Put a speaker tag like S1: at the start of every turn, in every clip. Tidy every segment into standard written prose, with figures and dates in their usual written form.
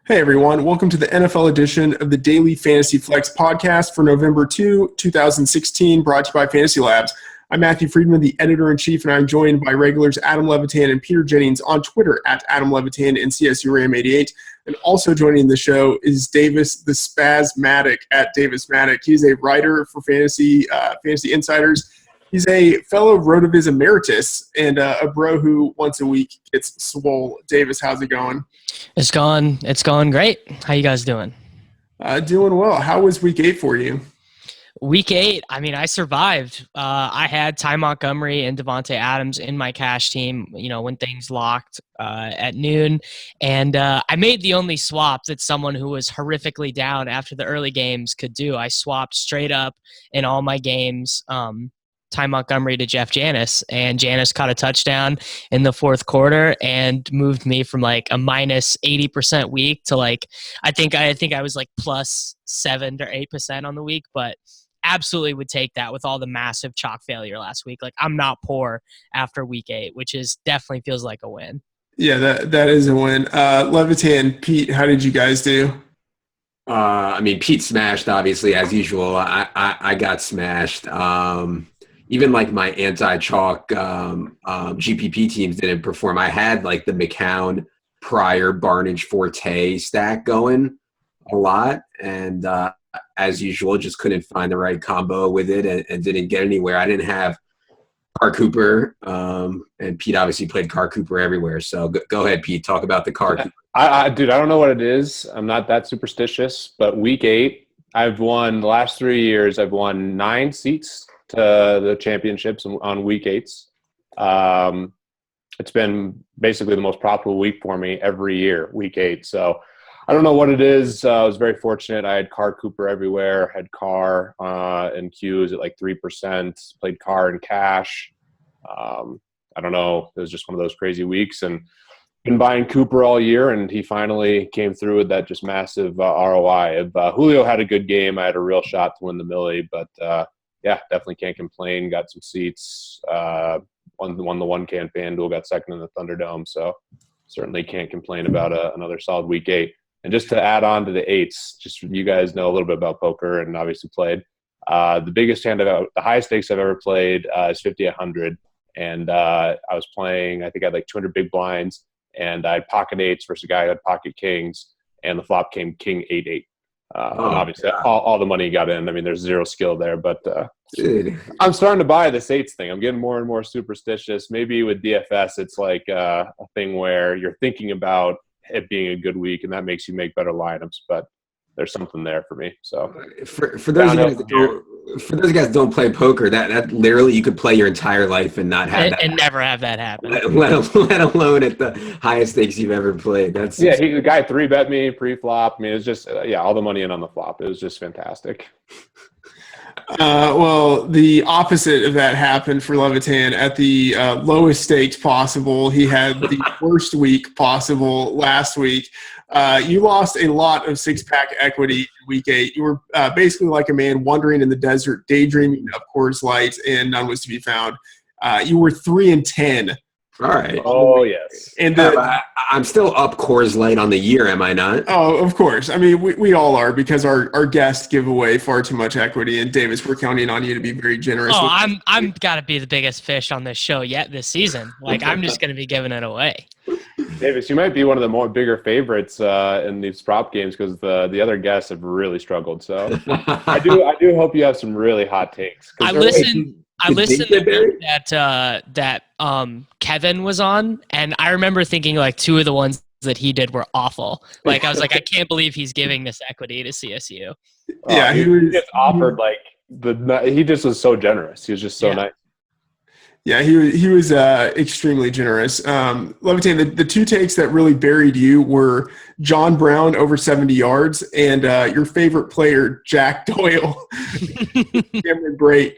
S1: Hey everyone, welcome to the NFL edition of the Daily Fantasy Flex podcast for November 2, 2016, brought to you by FantasyLabs. I'm Matthew Freedman, the editor-in-chief, and I'm joined by regulars Adam Levitan and Peter Jennings on Twitter at Adam Levitan and CSURAM88. And also joining the show is Davis the Spaz Mattek at Davis Mattek. He's a writer for Fantasy Insiders. He's a fellow Rotoviz emeritus and a bro who once a week gets swole. Davis, how's it going?
S2: It's going great. How you guys doing?
S1: Doing well. How was week 8 for you?
S2: Week 8, I survived. I had Ty Montgomery and Devontae Adams in my cash team, when things locked at noon. And I made the only swap that someone who was horrifically down after the early games could do. I swapped straight up in all my games, Ty Montgomery to Jeff Janis, and Janis caught a touchdown in the fourth quarter and moved me from like a minus 80% week to like I think I was like plus 7 to 8% on the week, but absolutely would take that with all the massive chalk failure last week. Like I'm not poor after week 8, which is definitely feels like a win.
S1: Yeah, that is a win. Levitan, Pete, how did you guys do?
S3: Pete smashed, obviously, as usual. I got smashed. Even like my anti-chalk GPP teams didn't perform. I had like the McCown, Pryor, Barnage, Forte stack going a lot. And as usual, just couldn't find the right combo with it and didn't get anywhere. I didn't have Carr Cooper. And Pete obviously played Carr Cooper everywhere. So go ahead, Pete. Talk about the Carr Cooper.
S4: Dude, I don't know what it is. I'm not that superstitious. But week 8, I've won the last 3 years. I've won 9 seats to the championships on week 8s. It's been basically the most profitable week for me every year, week 8. So I don't know what it is. I was very fortunate. I had Carr Cooper everywhere, had Carr and Q's at like 3%, played Carr in cash. I don't know. It was just one of those crazy weeks. And been buying Cooper all year, and he finally came through with that just massive ROI. If Julio had a good game, I had a real shot to win the Millie, but yeah, definitely can't complain. Got some seats. Won the 1K FanDuel. Got second in the Thunderdome. So certainly can't complain about another solid week 8. And just to add on to the 8s, just you guys know a little bit about poker and obviously played. The biggest hand the highest stakes I've ever played is 50-100. And I was playing, I think I had like 200 big blinds. And I had pocket 8s versus a guy who had pocket kings. And the flop came king 8-8. Obviously, all the money got in. I mean, there's zero skill there, but I'm starting to buy this 8s thing. I'm getting more and more superstitious. Maybe with DFS, it's like a thing where you're thinking about it being a good week, and that makes you make better lineups. But there's something there for me. So
S3: for those guys that don't play poker, that literally you could play your entire life and not have
S2: and never have that happen.
S3: Let alone at the highest stakes you've ever played.
S4: The guy 3-bet me pre-flop. I mean, it's just all the money in on the flop. It was just fantastic.
S1: Well, the opposite of that happened for Levitan at the lowest stakes possible. He had the worst week possible last week. You lost a lot of 6-pack equity in week 8. You were basically like a man wandering in the desert, daydreaming of Coors Light, and none was to be found. You were 3-10.
S3: All right.
S4: Oh, yes.
S1: And
S3: I'm still up Coors Light on the year, am I not?
S1: Oh, of course. I mean, we all are because our guests give away far too much equity. And Davis, we're counting on you to be very generous.
S2: Oh, I'm got to be the biggest fish on this show yet this season. Like I'm just going to be giving it away.
S4: Davis, you might be one of the more bigger favorites in these prop games because the other guests have really struggled. So I do hope you have some really hot takes.
S2: I listened to that Kevin was on, and I remember thinking like 2 of the ones that he did were awful. Like I was like, I can't believe he's giving this equity to CSU.
S1: Yeah,
S4: he just offered he just was so generous. He was just so nice.
S1: Yeah, he was extremely generous. Levitan, the 2 takes that really buried you were John Brown over 70 yards and your favorite player, Jack Doyle. Cameron Brate.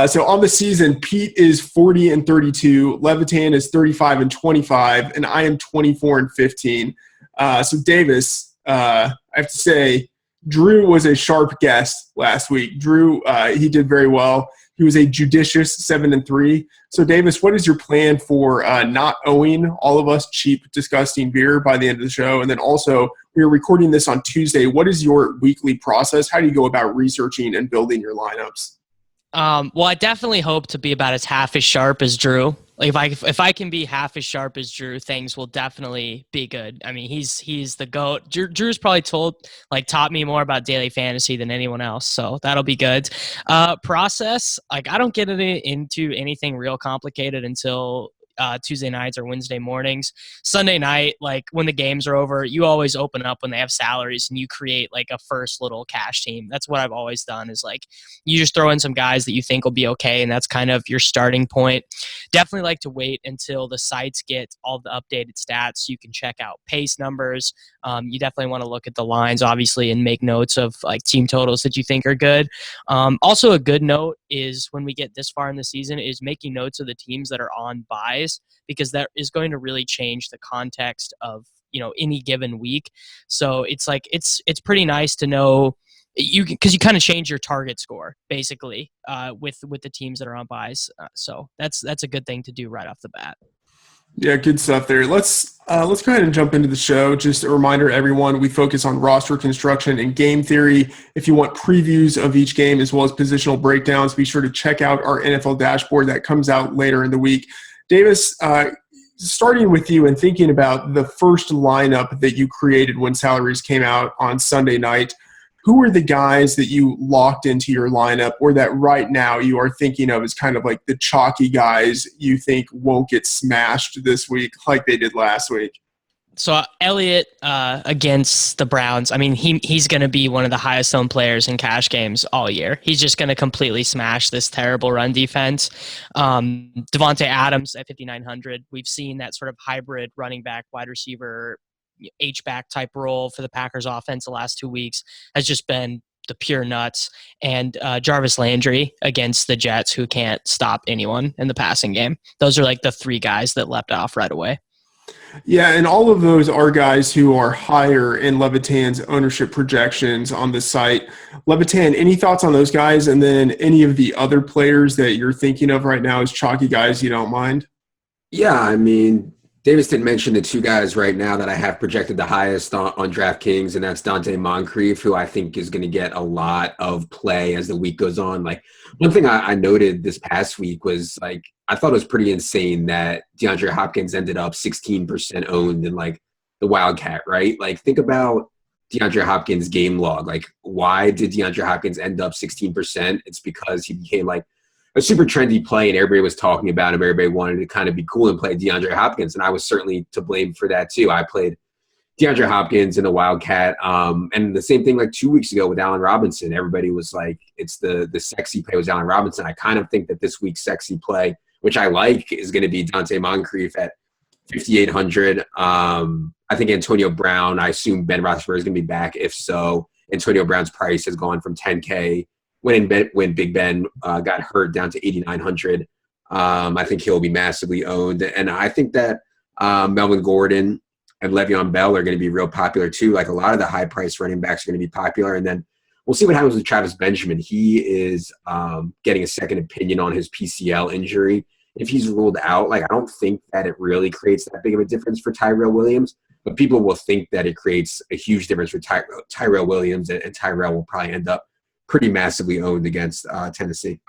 S1: So on the season, Pete is 40-32, Levitan is 35-25, and I am 24-15. So Davis, I have to say, Drew was a sharp guest last week. Drew, he did very well. He was a judicious 7-3. So, Davis, what is your plan for not owing all of us cheap, disgusting beer by the end of the show? And then also, we're recording this on Tuesday. What is your weekly process? How do you go about researching and building your lineups?
S2: Well, I definitely hope to be about as half as sharp as Drew. Like if I can be half as sharp as Drew, things will definitely be good. I mean, he's the GOAT. Drew's probably taught me more about daily fantasy than anyone else, so that'll be good. Process, like I don't get into anything real complicated until Tuesday nights or Wednesday mornings. Sunday night, like when the games are over, you always open up when they have salaries and you create like a first little cash team. That's what I've always done, is like you just throw in some guys that you think will be okay, and that's kind of your starting point. Definitely like to wait until the sites get all the updated stats so you can check out pace numbers. You definitely want to look at the lines, obviously, and make notes of like team totals that you think are good. Also, a good note is when we get this far in the season is making notes of the teams that are on buys, because that is going to really change the context of any given week. So it's like it's pretty nice to know because you kind of change your target score basically with the teams that are on buys. So that's a good thing to do right off the bat.
S1: Yeah, good stuff there. Let's go ahead and jump into the show. Just a reminder, everyone, we focus on roster construction and game theory. If you want previews of each game as well as positional breakdowns, be sure to check out our NFL dashboard that comes out later in the week. Davis, starting with you and thinking about the first lineup that you created when salaries came out on Sunday night, who were the guys that you locked into your lineup or that right now you are thinking of as kind of like the chalky guys you think won't get smashed this week like they did last week?
S2: So Elliott against the Browns, I mean, he's going to be one of the highest owned players in cash games all year. He's just going to completely smash this terrible run defense. Devontae Adams at 5,900. We've seen that sort of hybrid running back, wide receiver, H-back type role for the Packers offense the last 2 weeks has just been the pure nuts. And Jarvis Landry against the Jets, who can't stop anyone in the passing game. Those are like the three guys that leapt off right away.
S1: Yeah, and all of those are guys who are higher in Levitan's ownership projections on the site. Levitan, any thoughts on those guys? And then any of the other players that you're thinking of right now as chalky guys you don't mind?
S3: Yeah, I mean, Davis didn't mention the two guys right now that I have projected the highest on DraftKings, and that's Dante Moncrief, who I think is going to get a lot of play as the week goes on. Like, one thing I noted this past week was, like, I thought it was pretty insane that DeAndre Hopkins ended up 16% owned in, like, the Wildcat, right? Like, think about DeAndre Hopkins' game log. Like, why did DeAndre Hopkins end up 16%? It's because he became, like, a super trendy play, and everybody was talking about him. Everybody wanted to kind of be cool and play DeAndre Hopkins, and I was certainly to blame for that too. I played DeAndre Hopkins in the Wildcat, and the same thing like 2 weeks ago with Allen Robinson. Everybody was like, it's the sexy play was Allen Robinson. I kind of think that this week's sexy play, which I like, is going to be Dante Moncrief at 5,800. I think Antonio Brown, I assume Ben Roethlisberger is going to be back. If so, Antonio Brown's price has gone from 10K when Big Ben got hurt down to 8,900. I think he'll be massively owned. And I think that Melvin Gordon and Le'Veon Bell are going to be real popular too. Like, a lot of the high-priced running backs are going to be popular. And then we'll see what happens with Travis Benjamin. He is getting a second opinion on his PCL injury. If he's ruled out, like, I don't think that it really creates that big of a difference for Tyrell Williams. But people will think that it creates a huge difference for Tyrell Williams, and Tyrell will probably end up pretty massively owned against Tennessee.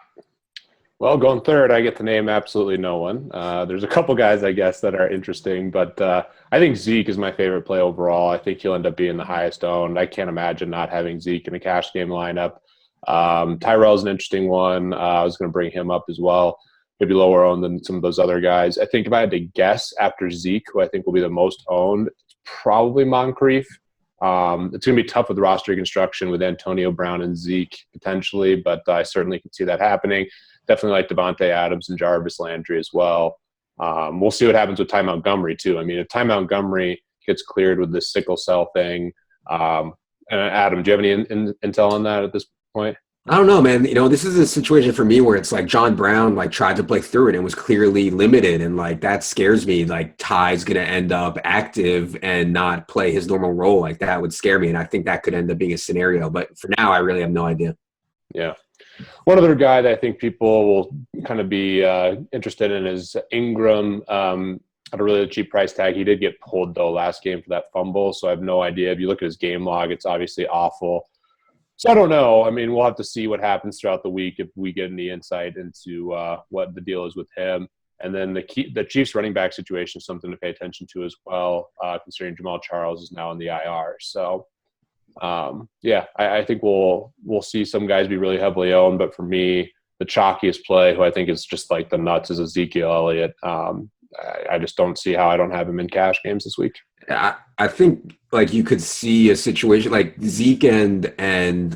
S4: Well, going third, I get to name absolutely no one. There's a couple guys, I guess, that are interesting, but I think Zeke is my favorite play overall. I think he'll end up being the highest owned. I can't imagine not having Zeke in a cash game lineup. Tyrell's an interesting one. I was going to bring him up as well. Maybe lower owned than some of those other guys. I think if I had to guess after Zeke, who I think will be the most owned, it's probably Moncrief. It's going to be tough with roster construction with Antonio Brown and Zeke potentially, but I certainly can see that happening. Definitely like Devontae Adams and Jarvis Landry as well. We'll see what happens with Ty Montgomery too. I mean, if Ty Montgomery gets cleared with this sickle cell thing, and Adam, do you have any intel on that at this point?
S3: I don't know, man. This is a situation for me where it's like John Brown tried to play through it and was clearly limited, and that scares me. Ty's going to end up active and not play his normal role. That would scare me, and I think that could end up being a scenario. But for now, I really have no idea.
S4: Yeah. One other guy that I think people will kind of be interested in is Ingram. at a really cheap price tag. He did get pulled, though, last game for that fumble, so I have no idea. If you look at his game log, it's obviously awful. So I don't know. I mean, we'll have to see what happens throughout the week if we get any insight into what the deal is with him. And then the Chiefs running back situation is something to pay attention to as well, considering Jamal Charles is now in the IR. So, I think we'll see some guys be really heavily owned. But for me, the chalkiest play, who I think is just like the nuts, is Ezekiel Elliott. I just don't see how I don't have him in cash games this week.
S3: I think like you could see a situation like Zeke and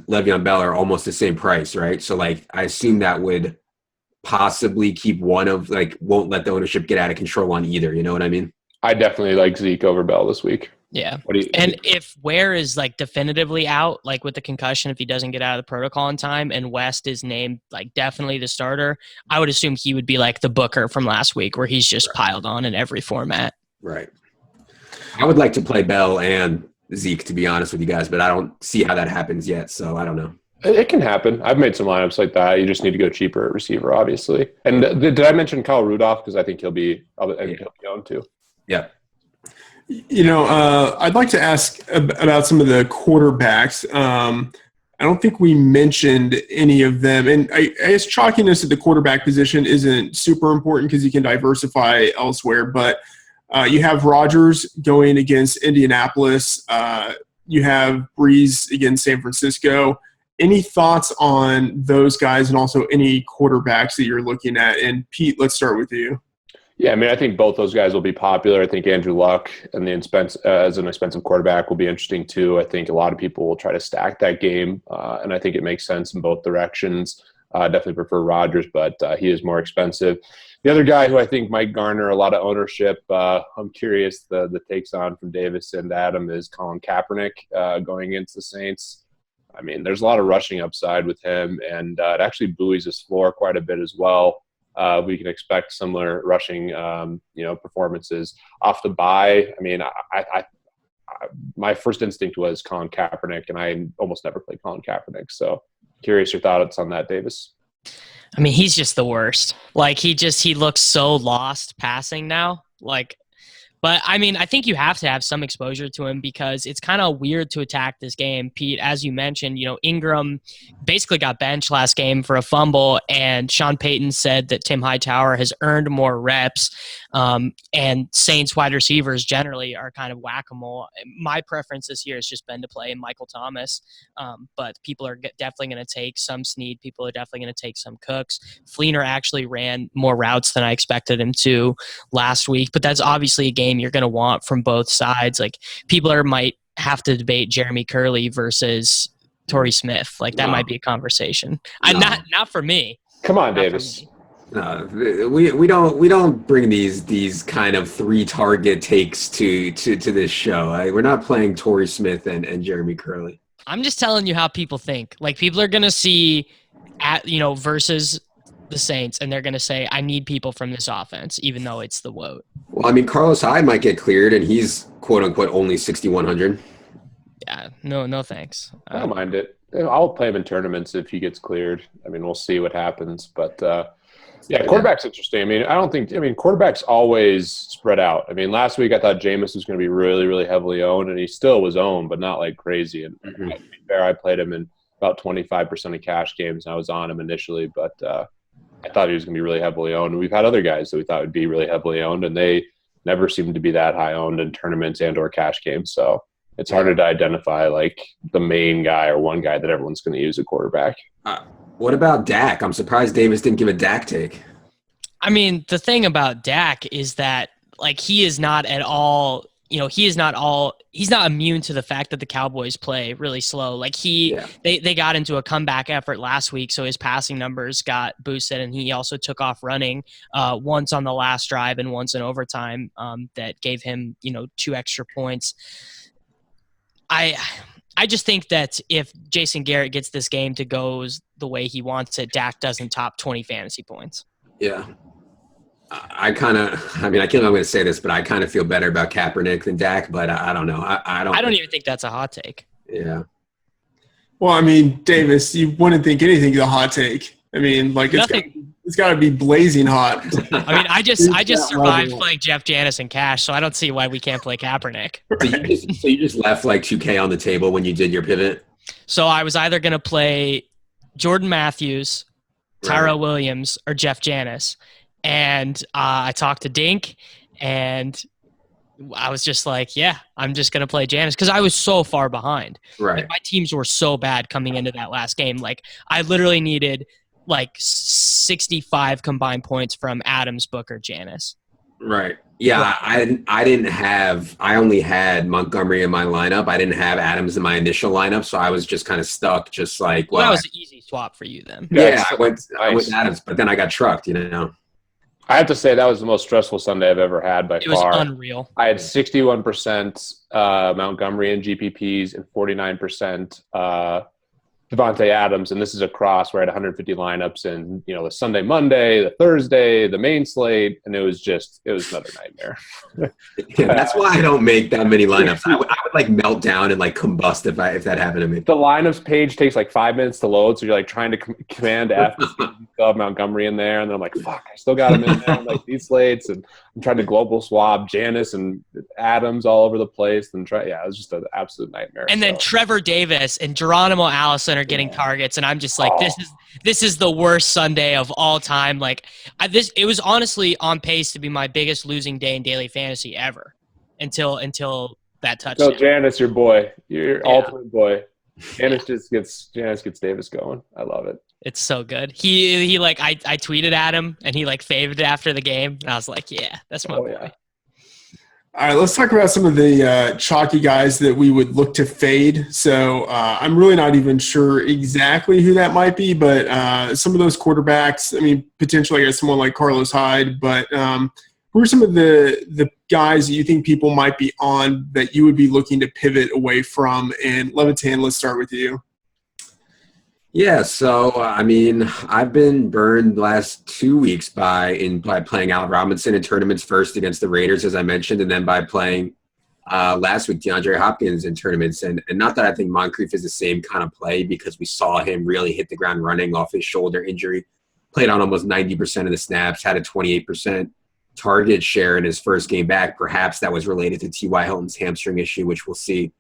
S3: Le'Veon Bell are almost the same price, right? So like I assume that would possibly keep one of like won't let the ownership get out of control on either. You know what I mean?
S4: I definitely like Zeke over Bell this week.
S2: Yeah. And if Ware is like definitively out, like with the concussion, if he doesn't get out of the protocol in time, and West is named like definitely the starter, I would assume he would be like the Booker from last week where he's just piled on in every format.
S3: Right. I would like to play Bell and Zeke, to be honest with you guys, but I don't see how that happens yet. So I don't know.
S4: It can happen. I've made some lineups like that. You just need to go cheaper at receiver, obviously. And did I mention Kyle Rudolph? Because I think he'll be owned too.
S3: Yeah.
S1: You know, I'd like to ask about some of the quarterbacks. I don't think we mentioned any of them. And I guess chalkiness at the quarterback position isn't super important because you can diversify elsewhere. But you have Rodgers going against Indianapolis. You have Breeze against San Francisco. Any thoughts on those guys and also any quarterbacks that you're looking at? And Pete, let's start with you.
S4: Yeah, I mean, I think both those guys will be popular. I think Andrew Luck and as an expensive quarterback will be interesting too. I think a lot of people will try to stack that game, and I think it makes sense in both directions. I definitely prefer Rodgers, but he is more expensive. The other guy who I think might garner a lot of ownership, I'm curious the takes on from Davis and Adam, is Colin Kaepernick going against the Saints. I mean, there's a lot of rushing upside with him, and it actually buoys his floor quite a bit as well. We can expect similar rushing, performances off the bye. I mean, I my first instinct was Colin Kaepernick, and I almost never played Colin Kaepernick. So, curious your thoughts on that, Davis.
S2: I mean, he's just the worst. Like he looks so lost passing now. But I mean, I think you have to have some exposure to him because it's kind of weird to attack this game. Pete, as you mentioned, Ingram basically got benched last game for a fumble, and Sean Payton said that Tim Hightower has earned more reps, and Saints wide receivers generally are kind of whack-a-mole. My preference this year has just been to play Michael Thomas, but people are definitely going to take some Snead. People are definitely going to take some Cooks. Fleener actually ran more routes than I expected him to last week, but that's obviously a game you're going to want from both sides. Like people might have to debate Jeremy Curley versus Torrey Smith. Like that might be a conversation.
S3: No.
S2: Not for me.
S4: Come on, Davis.
S3: No, we don't bring these kind of 3 target takes to this show. We're not playing Torrey Smith and Jeremy Curley.
S2: I'm just telling you how people think. Like people are going to see versus the Saints, and they're going to say, I need people from this offense, even though it's the woat.
S3: Well, I mean, Carlos Hyde might get cleared, and he's quote-unquote only 6,100.
S2: Yeah, no thanks.
S4: I don't mind it. I'll play him in tournaments if he gets cleared. I mean, we'll see what happens. But, quarterback's interesting. I mean, quarterbacks always spread out. I mean, last week I thought Jameis was going to be really, really heavily owned, and he still was owned, but not like crazy. And to be fair, I played him in about 25% of cash games, and I was on him initially, but I thought he was going to be really heavily owned. And we've had other guys that we thought would be really heavily owned, and they never seemed to be that high owned in tournaments and or cash games. So it's harder to identify like the main guy or one guy that everyone's going to use a quarterback.
S3: What about Dak? I'm surprised Davis didn't give a Dak take.
S2: I mean, the thing about Dak is that like he is not at all – he's not immune to the fact that the Cowboys play really slow. Like they got into a comeback effort last week, so his passing numbers got boosted, and he also took off running once on the last drive and once in overtime that gave him 2 extra points. I just think that if Jason Garrett gets this game to go the way he wants it, Dak doesn't top 20 fantasy points.
S3: Yeah. I can't I'm going to say this, but I kind of feel better about Kaepernick than Dak, but I don't know. I don't
S2: even think that's a hot take.
S3: Yeah.
S1: Well, I mean, Davis, you wouldn't think anything is a hot take. I mean, like
S2: Nothing.
S1: it's got to be blazing hot.
S2: I mean, I just
S1: that
S2: survived
S1: level.
S2: playing Jeff Janis and Cash, so I don't see why we can't play Kaepernick.
S3: So you just left like 2K on the table when you did your pivot?
S2: So I was either going to play Jordan Matthews, Tyrell
S3: Right.
S2: Williams, or Jeff Janis. And I talked to Dink, and I was just like, yeah, I'm just going to play Janis because I was so far behind.
S3: Right.
S2: Like, my teams were so bad coming into that last game. Like, I literally needed like 65 combined points from Adams, Booker, Janis.
S3: Right. Yeah, I only had Montgomery in my lineup. I didn't have Adams in my initial lineup, so I was just kind of stuck, just like,
S2: Well, that was an easy swap for you then.
S3: yeah, I went
S4: Nice.
S3: Adams, but then I got trucked,
S4: I have to say that was the most stressful Sunday I've ever had by
S2: It was
S4: far.
S2: unreal.
S4: I had 61% Montgomery in GPPs and 49% Devontae Adams, and this is across where I had 150 lineups and the Sunday, Monday, the Thursday, the main slate, and it was another nightmare.
S3: Yeah, that's why I don't make that many lineups. I would like melt down and like combust if that happened to me.
S4: The lineups page takes like 5 minutes to load, so you're like trying to command F and still have Montgomery in there, and then I'm like, fuck, I still got him in there. I'm like these slates, and I'm trying to global swap Janis and Adams all over the place, and it was just an absolute nightmare.
S2: And then Trevor Davis and Geronimo Allison are getting targets, and I'm just like, this is the worst Sunday of all time. Like, it was honestly on pace to be my biggest losing day in daily fantasy ever, until that touchdown.
S4: So Janis, your boy, your ultimate boy. Janis gets Davis going. I love it.
S2: It's so good. He like I tweeted at him, and he like favored it after the game, and I was like, yeah, that's my boy.
S4: Yeah.
S1: All right, let's talk about some of the chalky guys that we would look to fade. So I'm really not even sure exactly who that might be, but some of those quarterbacks, I mean, potentially I guess someone like Carlos Hyde, but who are some of the guys that you think people might be on that you would be looking to pivot away from? And Levitan, let's start with you.
S3: Yeah, so I mean, I've been burned the last 2 weeks by playing Allen Robinson in tournaments first against the Raiders, as I mentioned, and then by playing last week DeAndre Hopkins in tournaments. And not that I think Moncrief is the same kind of play, because we saw him really hit the ground running off his shoulder injury, played on almost 90% of the snaps, had a 28% target share in his first game back. Perhaps that was related to T.Y. Hilton's hamstring issue, which we'll see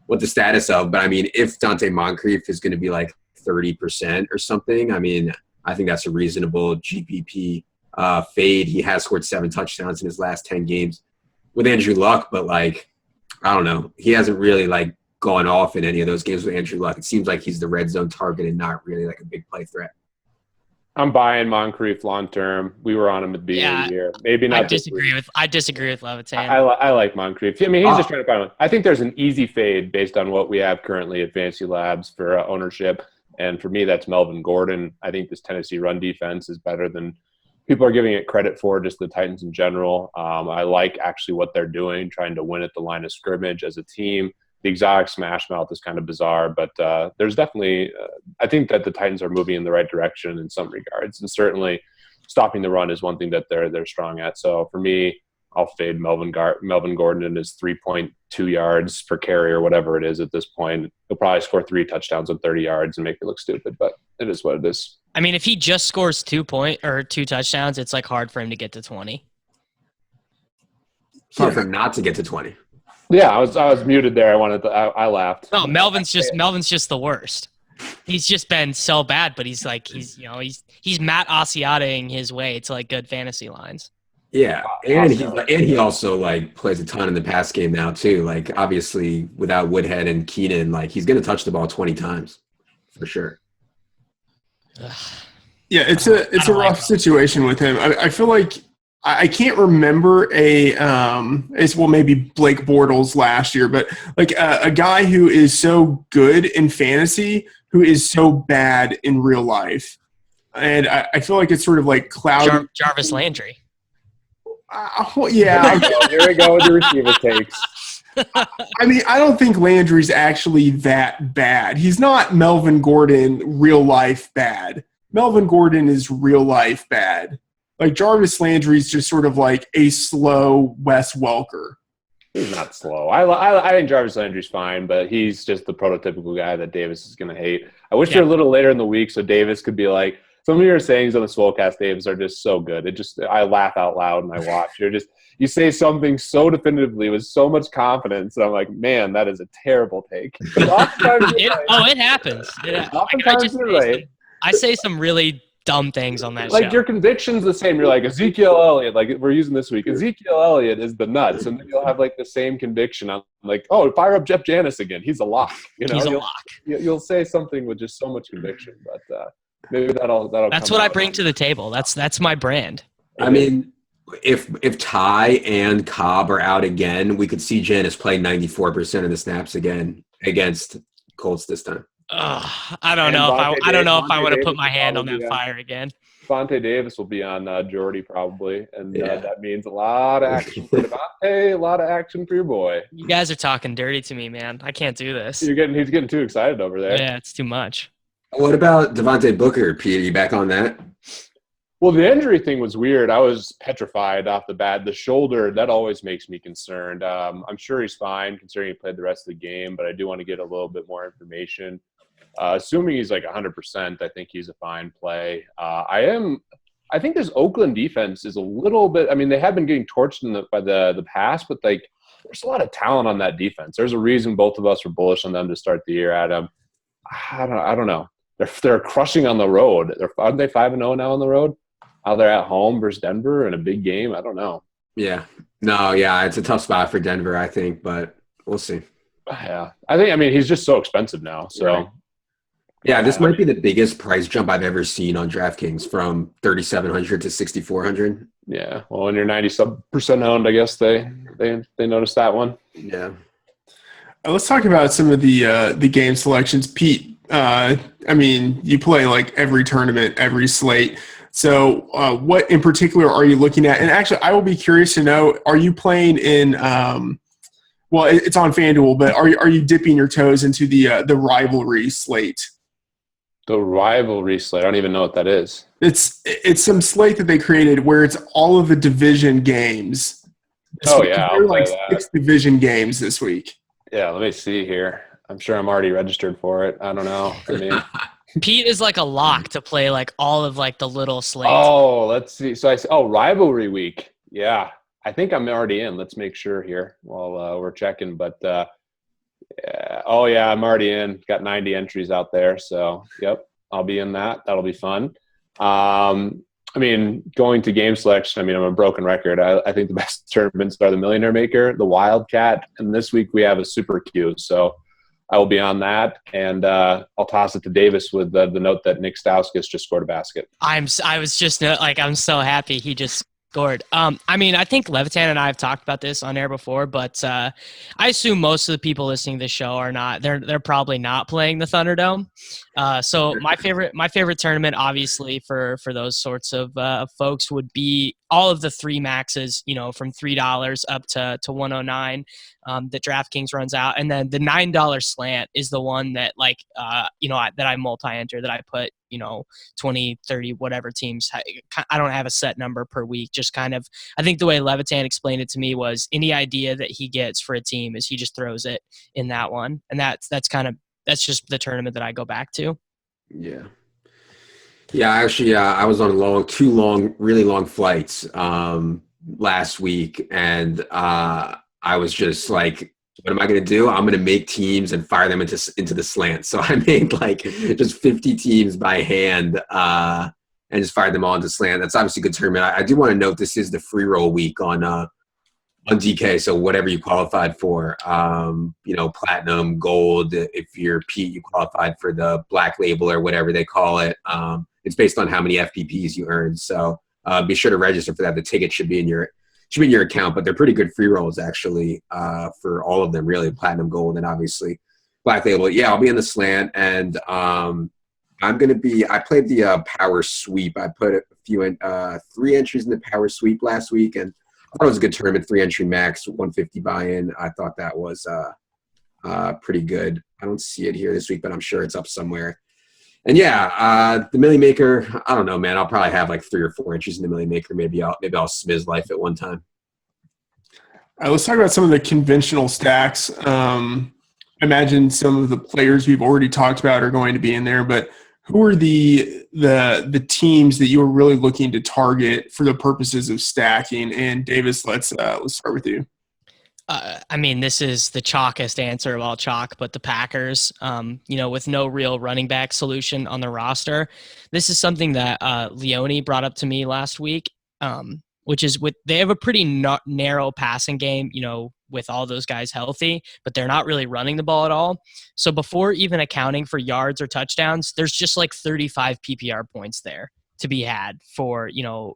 S3: what the status of. But I mean, if Dante Moncrief is going to be like 30% or something, I mean, I think that's a reasonable GPP fade. He has scored 7 touchdowns in his last 10 games with Andrew Luck, but like, I don't know. He hasn't really like gone off in any of those games with Andrew Luck. It seems like he's the red zone target and not really like a big play threat.
S4: I'm buying Moncrief long term. We were on him at the beginning of the year. Maybe not.
S2: I disagree with Levitan.
S4: I like Moncrief. I mean, he's just trying to find one. I think there's an easy fade based on what we have currently at FantasyLabs for ownership. And for me, that's Melvin Gordon. I think this Tennessee run defense is better than people are giving it credit for, just the Titans in general. I like actually what they're doing, trying to win at the line of scrimmage as a team. The exotic smash mouth is kind of bizarre, but there's definitely I think that the Titans are moving in the right direction in some regards. And certainly stopping the run is one thing that they're strong at. So for me, I'll fade Melvin Gordon in his 3.2 yards per carry or whatever it is at this point. He'll probably score 3 touchdowns on 30 yards and make me look stupid, but it is what it is.
S2: I mean, if he just scores 2 touchdowns, it's like hard for him to get to 20.
S3: It's hard for him not to get to 20.
S4: Yeah, I was muted there. I laughed.
S2: No, Melvin's just the worst. He's just been so bad, but he's Matt Asiataing his way to like good fantasy lines.
S3: Yeah, and he also like plays a ton in the pass game now too. Like obviously without Woodhead and Keenan, like he's going to touch the ball 20 times for sure.
S1: Yeah, it's a rough situation with him. I feel like I can't remember maybe Blake Bortles last year, but like a guy who is so good in fantasy who is so bad in real life, and I feel like it's sort of like cloudy.
S2: Jarvis Landry.
S1: Yeah.
S4: Here we go with the receiver takes.
S1: I mean, I don't think Landry's actually that bad. He's not Melvin Gordon real life bad. Melvin Gordon is real life bad. Like Jarvis Landry's just sort of like a slow Wes Welker.
S4: He's not slow. I think Jarvis Landry's fine, but he's just the prototypical guy that Davis is going to hate. I wish they're a little later in the week so Davis could be like, Some of your sayings on the Swolecast, Davis, are just so good. I laugh out loud and I watch. You say something so definitively with so much confidence, and I'm like, man, that is a terrible take.
S2: It happens.
S4: Oftentimes you're right.
S2: I say some really dumb things on that
S4: Like
S2: show.
S4: your conviction's the same. You're like, Ezekiel Elliott, like we're using this week. Ezekiel Elliott is the nuts, and then you'll have like the same conviction. I'm like, oh, fire up Jeff Janis again. He's a lock. You know,
S2: He's a lock.
S4: You'll say something with just so much conviction, but maybe that'll.
S2: That's what I bring to the table. That's my brand.
S3: I mean, if Ty and Cobb are out again, we could see Janis play 94% of the snaps again against Colts this time.
S2: I don't know if I want to put my hand on that fire again.
S4: Vontae Davis will be on Jordy probably, and that means a lot of action for Devontae, a lot of action for your boy.
S2: You guys are talking dirty to me, man. I can't do this.
S4: He's getting too excited over there.
S2: Yeah, it's too much.
S3: What about Devontae Booker, Pete? Are you back on that?
S4: Well, the injury thing was weird. I was petrified off the bat. The shoulder, that always makes me concerned. I'm sure he's fine considering he played the rest of the game, but I do want to get a little bit more information. Assuming he's like 100%, I think he's a fine play. I think this Oakland defense is a little bit – I mean, they have been getting torched by the pass, but like there's a lot of talent on that defense. There's a reason both of us were bullish on them to start the year, Adam. I don't know. They're crushing on the road. Aren't they 5-0 now on the road? How they're at home versus Denver in a big game? I don't know.
S3: Yeah. No, yeah, it's a tough spot for Denver, I think, but we'll see.
S4: Yeah. I mean, he's just so expensive now. So,
S3: right. Yeah, this might be the biggest price jump I've ever seen on DraftKings from 3,700 to 6,400.
S4: Yeah. Well, when you're 90% owned, I guess they noticed that one.
S3: Yeah.
S1: Let's talk about some of the game selections. Pete, I mean, you play like every tournament, every slate. So what in particular are you looking at? And actually, I will be curious to know, are you playing in well, it's on FanDuel, but are you dipping your toes into the rivalry slate?
S4: The rivalry slate. I don't even know what that is.
S1: It's some slate that they created where it's all of the division games.
S4: Oh, yeah.
S1: There are like 6 division games this week.
S4: Yeah, let me see here. I'm sure I'm already registered for it. I don't know. I mean,
S2: Pete is like a lock to play like all of like the little slates.
S4: Oh, let's see. So rivalry week. Yeah, I think I'm already in. Let's make sure here while we're checking. But yeah. Oh yeah, I'm already in. Got 90 entries out there. So yep, I'll be in that. That'll be fun. I mean, going to game selection, I mean, I'm a broken record. I think the best tournaments are the Millionaire Maker, the Wildcat, and this week we have a Super Q. So I will be on that, and I'll toss it to Davis with the note that Nick Stauskas just scored a basket.
S2: I was just like, I'm so happy he just scored. I mean, I think Levitan and I have talked about this on air before, but I assume most of the people listening to this show are not. They're probably not playing the Thunderdome. So my favorite tournament, obviously, for those sorts of folks would be all of the 3 maxes, you know, from $3 up to 109 that DraftKings runs out, and then the $9 slant is the one that you know, that I multi-enter, that I put, you know, 20, 30, whatever teams. I don't have a set number per week. Just kind of, I think the way Levitan explained it to me was any idea that he gets for a team is he just throws it in that one, and that's just the tournament that I go back to.
S3: Yeah. Yeah, actually, I was on really long flights last week, and I was just like, what am I going to do? I'm going to make teams and fire them into the slant. So I made like just 50 teams by hand and just fired them all into slant. That's obviously a good tournament. I do want to note this is the free roll week on DK, so whatever you qualified for, you know, platinum, gold. If you're Pete, you qualified for the black label or whatever they call it. It's based on how many FPPs you earn. So be sure to register for that. The ticket should be in your account, but they're pretty good free rolls actually for all of them, really, platinum, gold, and obviously black label. Yeah, I'll be in the slant, and I played the power sweep. I put a few 3 entries in the power sweep last week, and I thought it was a good tournament, 3 entry max, 150 buy-in. I thought that was pretty good. I don't see it here this week, but I'm sure it's up somewhere. And yeah, the Millie Maker, I don't know, man. I'll probably have like 3 or 4 entries in the Millie Maker. Maybe I'll smiz life at one time.
S1: Let's talk about some of the conventional stacks. I imagine some of the players we've already talked about are going to be in there, but who are the teams that you were really looking to target for the purposes of stacking? And Davis, let's start with you.
S2: I mean, this is the chalkest answer of all chalk, but the Packers, with no real running back solution on the roster. This is something that Leone brought up to me last week, which is they have a pretty narrow passing game, with all those guys healthy, but they're not really running the ball at all. So before even accounting for yards or touchdowns, there's just like 35 PPR points there to be had for,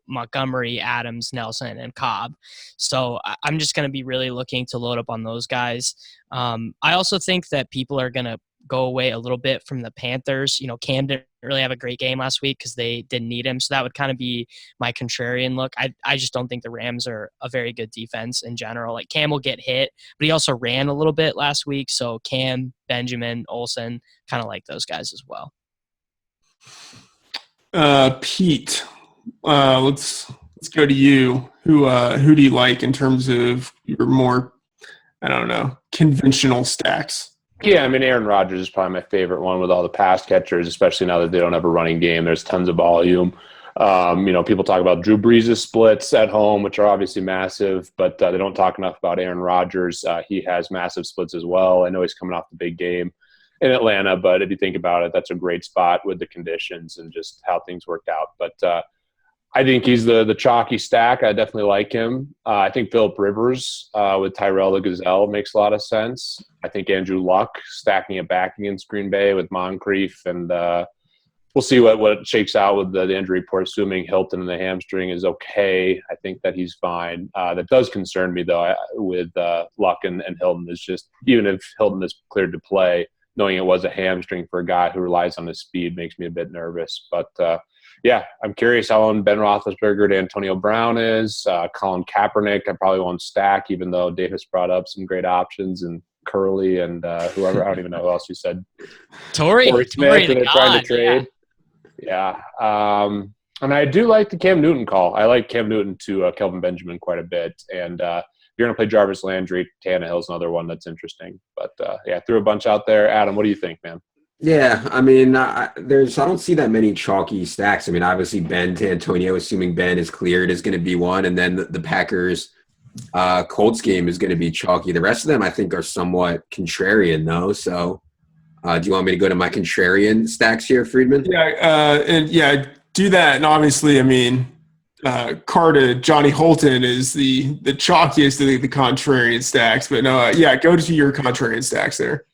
S2: Montgomery, Adams, Nelson, and Cobb. So I'm just going to be really looking to load up on those guys. I also think that people are going to go away a little bit from the Panthers. Cam didn't really have a great game last week because they didn't need him. So that would kind of be my contrarian look. I just don't think the Rams are a very good defense in general. Like Cam will get hit, but he also ran a little bit last week. So Cam, Benjamin, Olsen, kind of like those guys as well.
S1: Pete, let's go to you. Who do you like in terms of your more, conventional stacks?
S4: Yeah, I mean, Aaron Rodgers is probably my favorite one with all the pass catchers, especially now that they don't have a running game. There's tons of volume. People talk about Drew Brees' splits at home, which are obviously massive, but they don't talk enough about Aaron Rodgers. He has massive splits as well. I know he's coming off the big game in Atlanta, but if you think about it, that's a great spot with the conditions and just how things worked out. But I think he's the chalky stack. I definitely like him. I think Phillip Rivers with Tyrell the Gazelle makes a lot of sense. I think Andrew Luck stacking it back against Green Bay with Moncrief, and we'll see what shakes out with the injury report, assuming Hilton and the hamstring is okay. I think that he's fine. That does concern me, though, with Luck and Hilton, is just even if Hilton is cleared to play, knowing it was a hamstring for a guy who relies on his speed makes me a bit nervous. But, I'm curious how on Ben Roethlisberger to Antonio Brown is. Colin Kaepernick, I probably won't stack, even though Davis brought up some great options, and Curly and whoever, I don't even know who else you said.
S2: Tory
S4: Smith,
S2: the
S4: they're
S2: God,
S4: trying to trade. Yeah. And I do like the Cam Newton call. I like Cam Newton to Kelvin Benjamin quite a bit. And if you're going to play Jarvis Landry, Tannehill's another one that's interesting. But, I threw a bunch out there. Adam, what do you think, man?
S3: Yeah, I mean, I don't see that many chalky stacks. I mean, obviously Ben to Antonio, assuming Ben is cleared, is going to be one, and then the Packers Colts game is going to be chalky. The rest of them, I think, are somewhat contrarian, though. So, do you want me to go to my contrarian stacks here, Freedman?
S1: Yeah, do that. And obviously, I mean, Carter Johnny Holton is the chalkiest of the contrarian stacks. But no, go to your contrarian stacks there.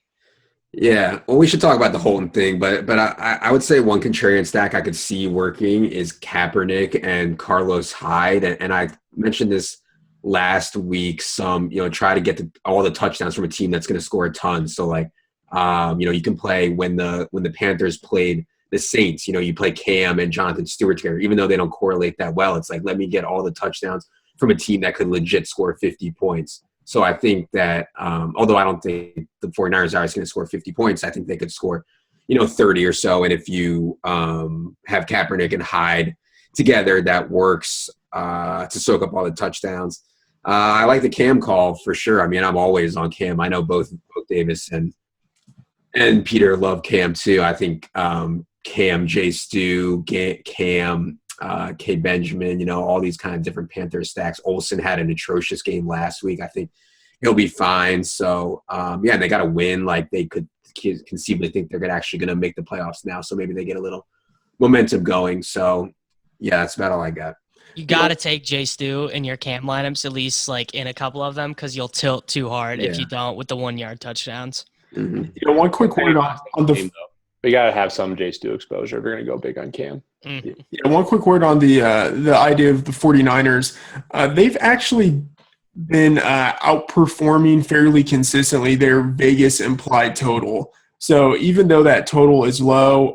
S3: Yeah, well, we should talk about the Holton thing, but I would say one contrarian stack I could see working is Kaepernick and Carlos Hyde, and I mentioned this last week. Try to get all the touchdowns from a team that's going to score a ton. So you can play when the Panthers played the Saints. You play Cam and Jonathan Stewart together, even though they don't correlate that well. It's like, let me get all the touchdowns from a team that could legit score 50 points. So I think that, although I don't think the 49ers are going to score 50 points, I think they could score, 30 or so. And if you have Kaepernick and Hyde together, that works to soak up all the touchdowns. I like the Cam call for sure. I mean, I'm always on Cam. I know both Davis and Peter love Cam too. I think Cam, J. Stu, Cam, K. Benjamin, all these kind of different Panther stacks. Olsen had an atrocious game last week. I think he'll be fine. So, and they got to win. Like, they could conceivably think they're actually going to make the playoffs now. So maybe they get a little momentum going. So, yeah, that's about all I got.
S2: You got to take J. Stu in your Cam lineups, at least like in a couple of them, because you'll tilt too hard if you don't with the 1-yard touchdowns.
S3: Mm-hmm.
S1: One quick word on the
S4: game, though. We got to have some J. Stu exposure if we're going to go big on Cam.
S2: Mm-hmm.
S1: Yeah, one quick word on the idea of the 49ers. They've actually been outperforming fairly consistently their Vegas implied total. So even though that total is low,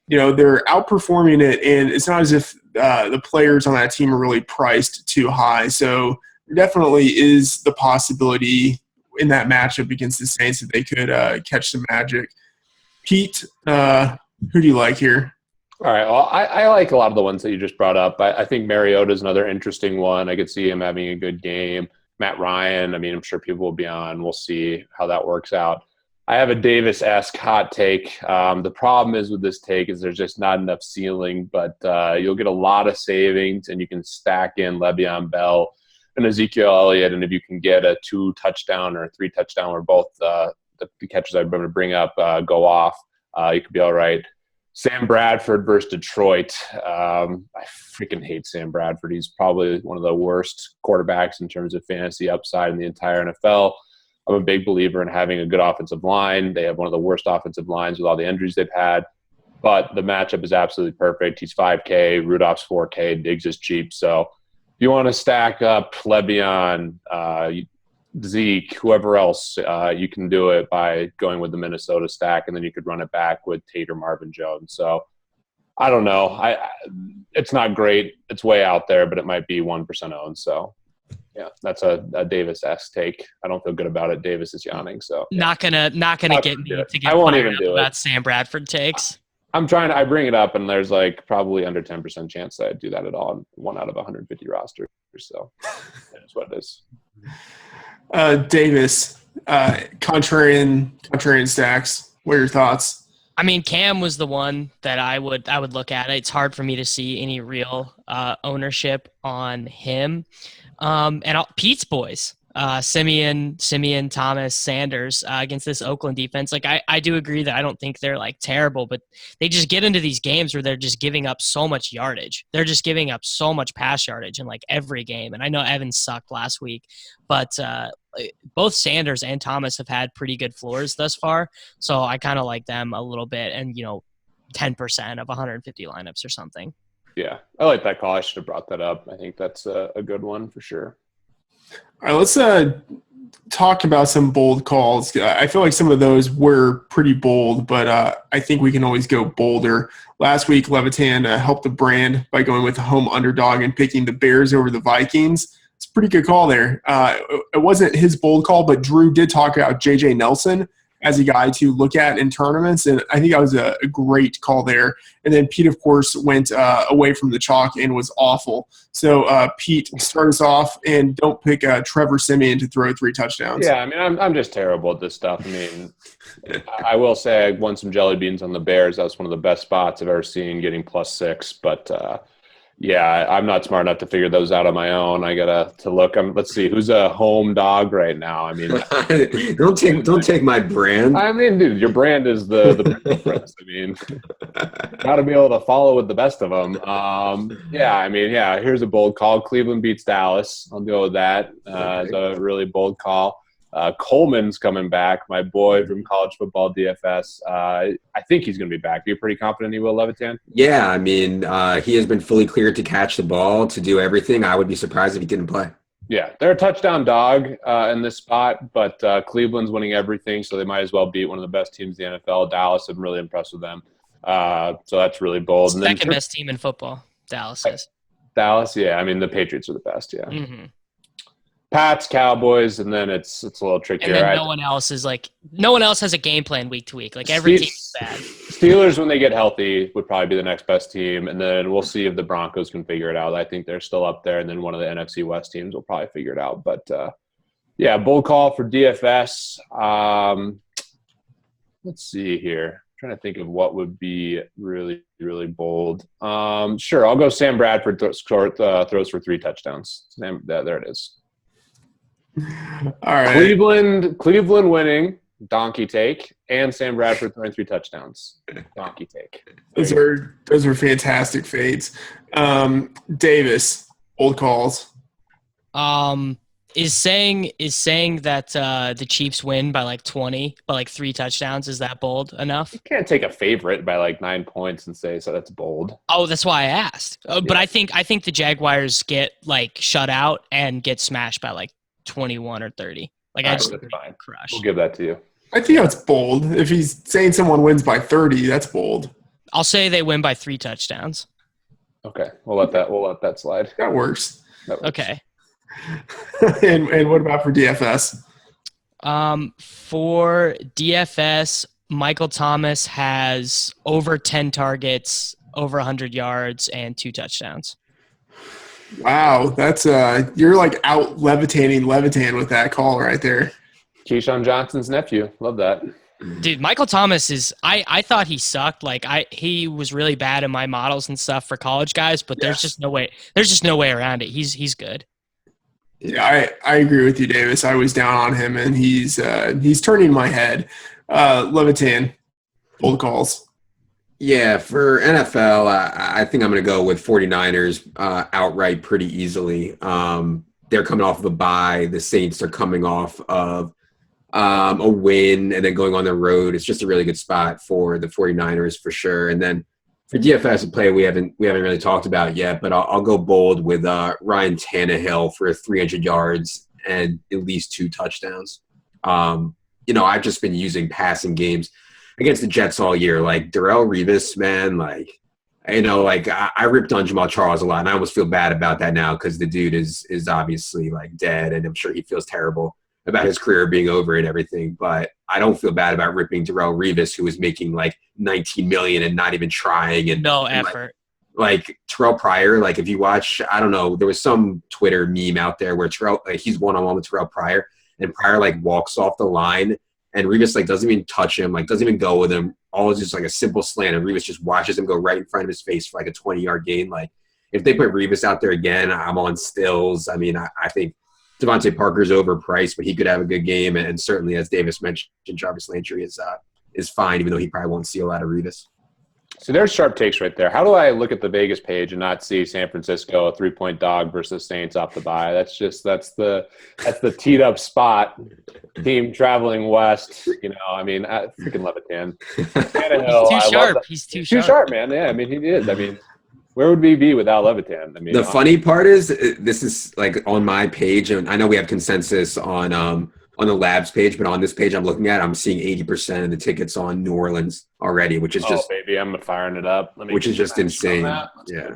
S1: they're outperforming it, and it's not as if the players on that team are really priced too high. So there definitely is the possibility in that matchup against the Saints that they could catch some magic. Pete, who do you like here?
S4: All right. Well, I like a lot of the ones that you just brought up. I think Mariota is another interesting one. I could see him having a good game. Matt Ryan, I mean, I'm sure people will be on. We'll see how that works out. I have a Davis-esque hot take. The problem is with this take is there's just not enough ceiling, but you'll get a lot of savings, and you can stack in Le'Veon Bell and Ezekiel Elliott, and if you can get a 2-touchdown or a 3-touchdown where both the catches I'm going to bring up go off, you could be all right. Sam Bradford versus Detroit. I freaking hate Sam Bradford. He's probably one of the worst quarterbacks in terms of fantasy upside in the entire NFL. I'm a big believer in having a good offensive line. They have one of the worst offensive lines with all the injuries they've had. But the matchup is absolutely perfect. He's $5K, Rudolph's $4K, Diggs is cheap. So if you want to stack up Le'Veon, Zeke, whoever else, you can do it by going with the Minnesota stack, and then you could run it back with Tate or Marvin Jones. So I don't know. It's not great. It's way out there, but it might be 1% owned. So yeah, that's a Davis-esque take. I don't feel good about it. Davis is yawning, so yeah.
S2: Not gonna get me to get
S4: I won't
S2: fired
S4: even
S2: up
S4: do
S2: about
S4: it.
S2: Sam Bradford takes.
S4: I bring it up, and there's like probably under 10% chance that I'd do that at all in 1 out of 150 rosters. So that's what it is.
S1: Davis, contrarian stacks. What are your thoughts?
S2: I mean, Cam was the one that I would look at. It's hard for me to see any real ownership on him. Pete's boys, Simeon, Thomas, Sanders against this Oakland defense. Like I do agree that I don't think they're like terrible, but they just get into these games where they're just giving up so much yardage. They're just giving up so much pass yardage in like every game. And I know Evans sucked last week, but both Sanders and Thomas have had pretty good floors thus far. So I kind of like them a little bit, and 10% of 150 lineups or something.
S4: Yeah, I like that call. I should have brought that up. I think that's a good one for sure.
S1: All right, let's talk about some bold calls. I feel like some of those were pretty bold, but I think we can always go bolder. Last week, Levitan helped the brand by going with the home underdog and picking the Bears over the Vikings. It's a pretty good call there. It wasn't his bold call, but Drew did talk about J.J. Nelson as a guy to look at in tournaments, and I think that was a great call there. And then Pete, of course, went away from the chalk and was awful. So, Pete, start us off, and don't pick Trevor Siemian to throw 3 touchdowns.
S4: Yeah, I mean, I'm just terrible at this stuff. I mean, I will say I won some jelly beans on the Bears. That was one of the best spots I've ever seen, getting +6. But, yeah, I'm not smart enough to figure those out on my own. I got to look. Let's see, who's a home dog right now? I mean,
S3: don't take my brand.
S4: I mean, dude, your brand is the difference. I mean, got to be able to follow with the best of them. Yeah, I mean, yeah. Here's a bold call. Cleveland beats Dallas. I'll go with that. It's a really bold call. Coleman's coming back, my boy from college football DFS. I think he's going to be back. Are you pretty confident he will, Levitan?
S3: Yeah, I mean, he has been fully cleared to catch the ball, to do everything. I would be surprised if he didn't play.
S4: Yeah, they're a touchdown dog in this spot, but Cleveland's winning everything, so they might as well beat one of the best teams in the NFL. Dallas, I'm really impressed with them. So that's really bold.
S2: Second best team in football, Dallas is.
S4: Dallas, yeah. I mean, the Patriots are the best, yeah.
S2: Mm-hmm.
S4: Pats, Cowboys, and then it's a little trickier.
S2: And then no one else has a game plan week to week. Like every team's bad.
S4: Steelers, when they get healthy, would probably be the next best team, and then we'll see if the Broncos can figure it out. I think they're still up there, and then one of the NFC West teams will probably figure it out. But yeah, bold call for DFS. Let's see here. I'm trying to think of what would be really, really bold. Sure, I'll go Sam Bradford throws for 3 touchdowns. There it is.
S1: All right.
S4: Cleveland winning, donkey take, and Sam Bradford throwing 3 touchdowns, donkey take.
S1: Those are fantastic fades. Davis, old calls.
S2: Is saying that the Chiefs win by like 20, by like 3 touchdowns, is that bold enough?
S4: You can't take a favorite by like 9 points and say so that's bold.
S2: Oh, that's why I asked. But I think the Jaguars get like shut out and get smashed by like 21 or 30. Like I just crush.
S4: We'll give that to you.
S1: I think that's bold. If he's saying someone wins by 30, that's bold.
S2: I'll say they win by 3 touchdowns.
S4: Okay, we'll let that slide.
S1: That works.
S2: Okay.
S1: and what about for DFS?
S2: For DFS, Michael Thomas has over 10 targets, over 100 yards, and 2 touchdowns.
S1: Wow, that's you're like out levitating Levitan with that call right there.
S4: Keyshawn Johnson's nephew. Love that.
S2: Dude, Michael Thomas is I thought he sucked. Like he was really bad in my models and stuff for college guys, but there's just no way around it. He's good.
S1: Yeah, I agree with you, Davis. I was down on him, and he's turning my head. Levitan, pull the calls.
S3: Yeah, for NFL, I think I'm going to go with 49ers outright pretty easily. They're coming off of a bye. The Saints are coming off of a win and then going on the road. It's just a really good spot for the 49ers for sure. And then for DFS, a play we haven't really talked about yet, but I'll go bold with Ryan Tannehill for 300 yards and at least 2 touchdowns. I've just been using passing games against the Jets all year. Like Darrelle Revis, man, I ripped on Jamal Charles a lot, and I almost feel bad about that now because the dude is obviously like dead, and I'm sure he feels terrible about his career being over and everything. But I don't feel bad about ripping Darrelle Revis, who was making like $19 million and not even trying, and
S2: no effort.
S3: Like Terrell Pryor, like if you watch, I don't know, there was some Twitter meme out there where Terrell, he's one-on-one with Terrell Pryor, and Pryor like walks off the line, and Revis like doesn't even touch him, like doesn't even go with him. All is just like a simple slant, and Revis just watches him go right in front of his face for like a 20-yard gain. Like if they put Revis out there again, I'm on stills. I mean, I think Devontae Parker's overpriced, but he could have a good game, and certainly, as Davis mentioned, Jarvis Landry is fine, even though he probably won't see a lot of Revis.
S4: So there's sharp takes right there. How do I look at the Vegas page and not see San Francisco a 3-point dog versus Saints off the bye? That's the teed up spot. Team traveling west. Freaking Levitan.
S2: He's too
S4: sharp, man. Yeah, I mean he is. I mean, where would we be without Levitan? I mean,
S3: the funny part is this is like on my page, and I know we have consensus on the Labs page, but on this page I'm looking at, I'm seeing 80% of the tickets on New Orleans already, which is just
S4: baby, I'm firing it up.
S3: Which is just insane. Yeah,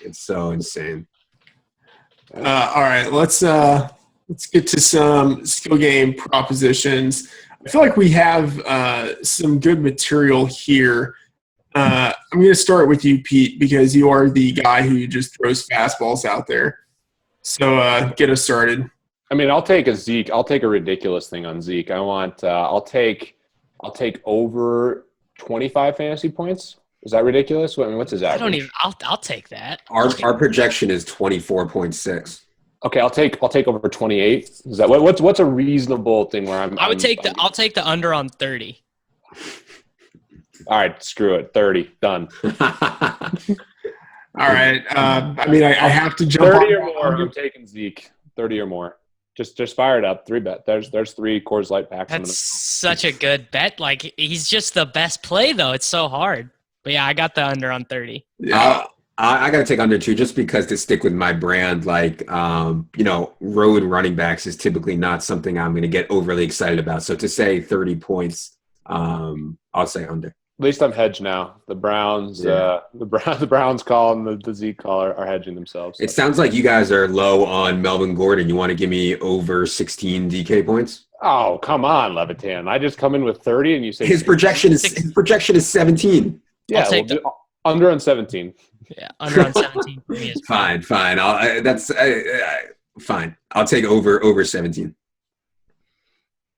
S3: it's so insane.
S1: All right, let's get to some skill game propositions. I feel like we have some good material here. I'm going to start with you, Pete, because you are the guy who just throws fastballs out there. So get us started.
S4: I mean, I'll take a Zeke. I'll take a ridiculous thing on Zeke. I'll take over 25 fantasy points. Is that ridiculous? I mean, what's his average?
S2: I'll take that.
S3: Our projection is 24.6.
S4: Okay, I'll take over 28. Is that what's a reasonable thing where
S2: I'll take the under on 30.
S4: All right, screw it. 30. Done.
S1: All right. I have to jump
S4: 30 or more. I'm taking Zeke. 30 or more. Just fire it up. 3 bet. There's 3 Coors Light packs.
S2: That's such a good bet. Like he's just the best play though. It's so hard. But yeah, I got the under on 30.
S3: Yeah. I got to take under 2 just because to stick with my brand, road running backs is typically not something I'm going to get overly excited about. So to say 30 points, I'll say under.
S4: At least I'm hedged now. The Browns, the Browns call and the Zeke call are hedging themselves.
S3: So. It sounds like you guys are low on Melvin Gordon. You want to give me over 16 DK points?
S4: Oh, come on, Levitan. I just come in with 30 and you say
S3: his projection is 17.
S4: Yeah, under on 17.
S2: Yeah, under on 17 for me is
S3: fine. Fine. I'll take over 17.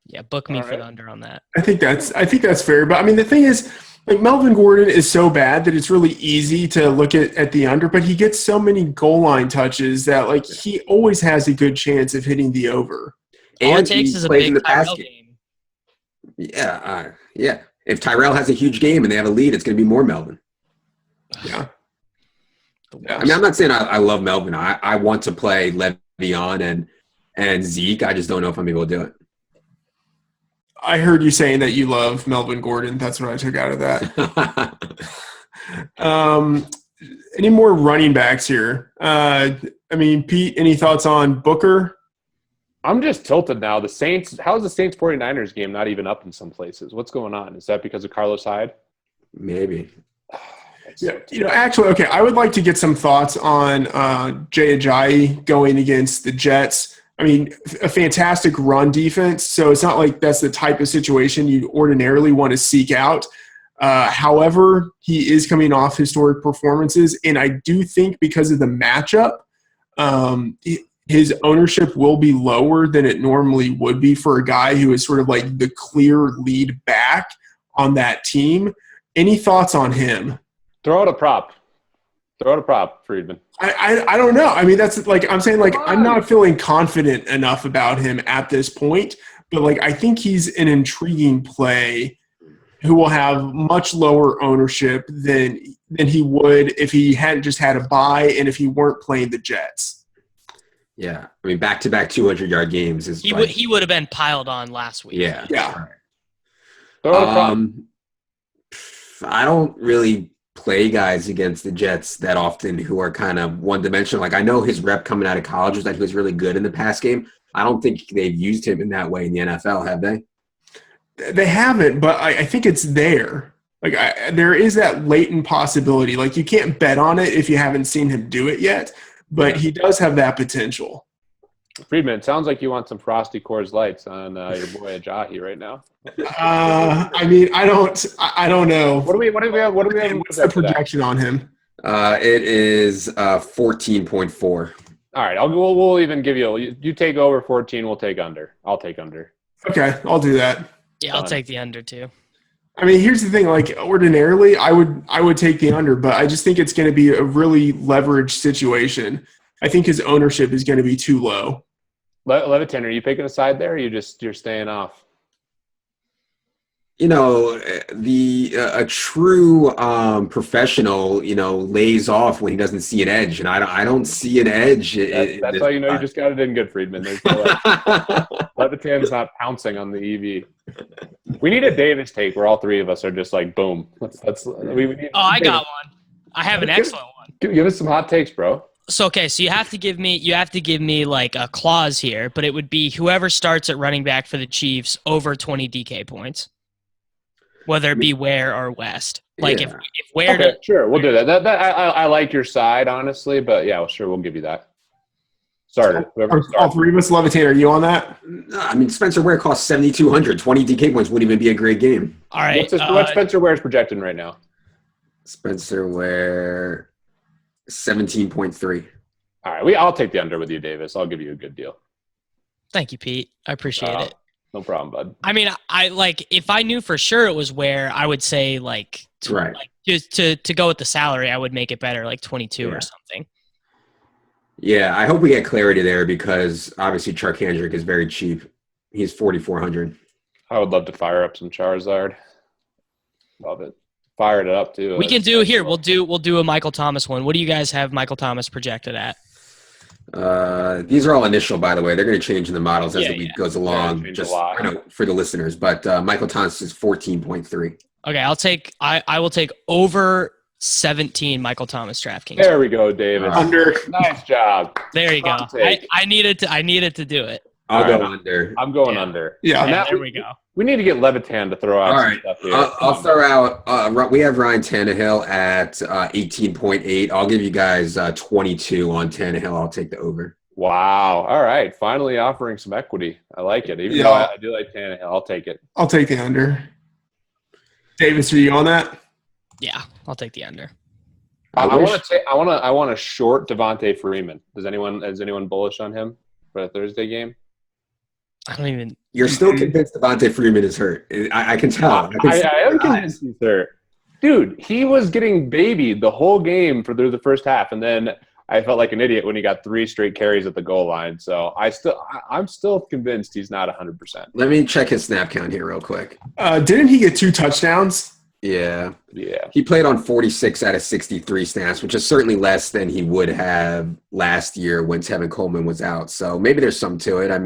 S2: Yeah, book me for the under on that.
S1: I think that's fair. But I mean, the thing is, like Melvin Gordon is so bad that it's really easy to look at the under, but he gets so many goal line touches that like he always has a good chance of hitting the over.
S2: All it takes is a big Tyrell game.
S3: Yeah, yeah. If Tyrell has a huge game and they have a lead, it's going to be more Melvin.
S1: Yeah.
S3: I mean, I'm not saying I love Melvin. I want to play Le'Veon and Zeke. I just don't know if I'm able to do it.
S1: I heard you saying that you love Melvin Gordon. That's what I took out of that. Any more running backs here? Pete, any thoughts on Booker?
S4: I'm just tilted now. The Saints, how is the Saints 49ers game not even up in some places? What's going on? Is that because of Carlos Hyde?
S3: Maybe.
S1: Yeah, actually, okay, I would like to get some thoughts on Jay Ajayi going against the Jets. I mean, a fantastic run defense, so it's not like that's the type of situation you'd ordinarily want to seek out. However, he is coming off historic performances, and I do think because of the matchup, his ownership will be lower than it normally would be for a guy who is sort of like the clear lead back on that team. Any thoughts on him?
S4: Throw out a prop. Freedman.
S1: I don't know. I mean, that's like I'm saying, like I'm not feeling confident enough about him at this point, but like I think he's an intriguing play who will have much lower ownership than he would if he hadn't just had a bye and if he weren't playing the Jets.
S3: Yeah, I mean, back-to-back 200-yard games is
S2: He would have been piled on last week.
S3: Yeah.
S4: Throw out a prop.
S3: I don't really play guys against the Jets that often who are kind of one-dimensional. Like, I know his rep coming out of college was that he was really good in the pass game. I don't think they've used him in that way in the NFL, have they?
S1: They haven't, but I think it's there. Like there is that latent possibility. Like you can't bet on it if you haven't seen him do it yet, but he does have that potential.
S4: Freedman, it sounds like you want some Frosty Coors Lights on your boy Ajayi right now.
S1: I mean, I don't know.
S4: What do we have?
S1: What's the projection on him?
S3: It is 14.4.
S4: All right, we'll even give you take over 14. We'll take under. I'll take under.
S1: Okay, I'll do that.
S2: Yeah, I'll take the under too.
S1: I mean, here's the thing. Like ordinarily, I would take the under, but I just think it's going to be a really leveraged situation. I think his ownership is going to be too low.
S4: Levitan, are you picking a side there? Or you're staying off?
S3: You know, a true professional, lays off when he doesn't see an edge, and I don't see an edge.
S4: That's how you know you just got it in good, Freedman. There's no Levitan's not pouncing on the EV. We need a Davis take where all three of us are just like, boom.
S2: I got one. I have an excellent one.
S4: Give us some hot takes, bro.
S2: So you have to give me like a clause here, but it would be whoever starts at running back for the Chiefs over 20 DK points, whether it be Ware or West. Like if Ware,
S4: okay, sure, we'll do that. I like your side, honestly, but yeah, sure, we'll give you that. Starter.
S1: All three of us, Levitan, are you on that?
S3: I mean, Spencer Ware costs 7,200. 20 DK points wouldn't even be a great game.
S2: All right.
S4: What's Spencer Ware's projecting right now?
S3: Spencer Ware, 17.3.
S4: All right, I'll take the under with you, Davis. I'll give you a good deal.
S2: Thank you, Pete. I appreciate it.
S4: No problem, bud.
S2: I mean, I like if I knew for sure it was Ware, I would say like just to go with the salary, I would make it better, like 22 or something.
S3: Yeah, I hope we get clarity there because obviously Charkandrick is very cheap. He's 4,400.
S4: I would love to fire up some Charizard. Love it. Fired it up too.
S2: We can do here. We'll do a Michael Thomas one. What do you guys have Michael Thomas projected at?
S3: These are all initial, by the way. They're going to change in the models as the week goes along. Just for the listeners, but Michael Thomas is 14.3.
S2: Okay, I will take over 17 Michael Thomas DraftKings.
S4: There we go, David.
S1: Under.
S4: Nice job.
S2: There you go. I needed to do it.
S3: I'll go under.
S4: I'm going under.
S1: Yeah.
S2: There we go.
S4: We need to get Levitan to throw out some stuff here.
S3: I'll throw out we have Ryan Tannehill at 18.8. I'll give you guys 22 on Tannehill. I'll take the over.
S4: Wow. All right. Finally offering some equity. I like it. Even though I do like Tannehill, I'll take it.
S1: I'll take the under. Davis, are you on that?
S2: Yeah, I'll take the under.
S4: I want to short Devontae Freeman. Is anyone bullish on him for the Thursday game?
S2: I don't even.
S3: You're still convinced Devontae Freeman is hurt. I can tell.
S4: I am convinced he's hurt. Dude, he was getting babied the whole game through the first half, and then I felt like an idiot when he got 3 straight carries at the goal line. So I'm still convinced he's not 100%.
S3: Let me check his snap count here real quick.
S1: Didn't he get 2 touchdowns?
S3: Yeah. He played on 46 out of 63 snaps, which is certainly less than he would have last year when Tevin Coleman was out. So maybe there's some to it. I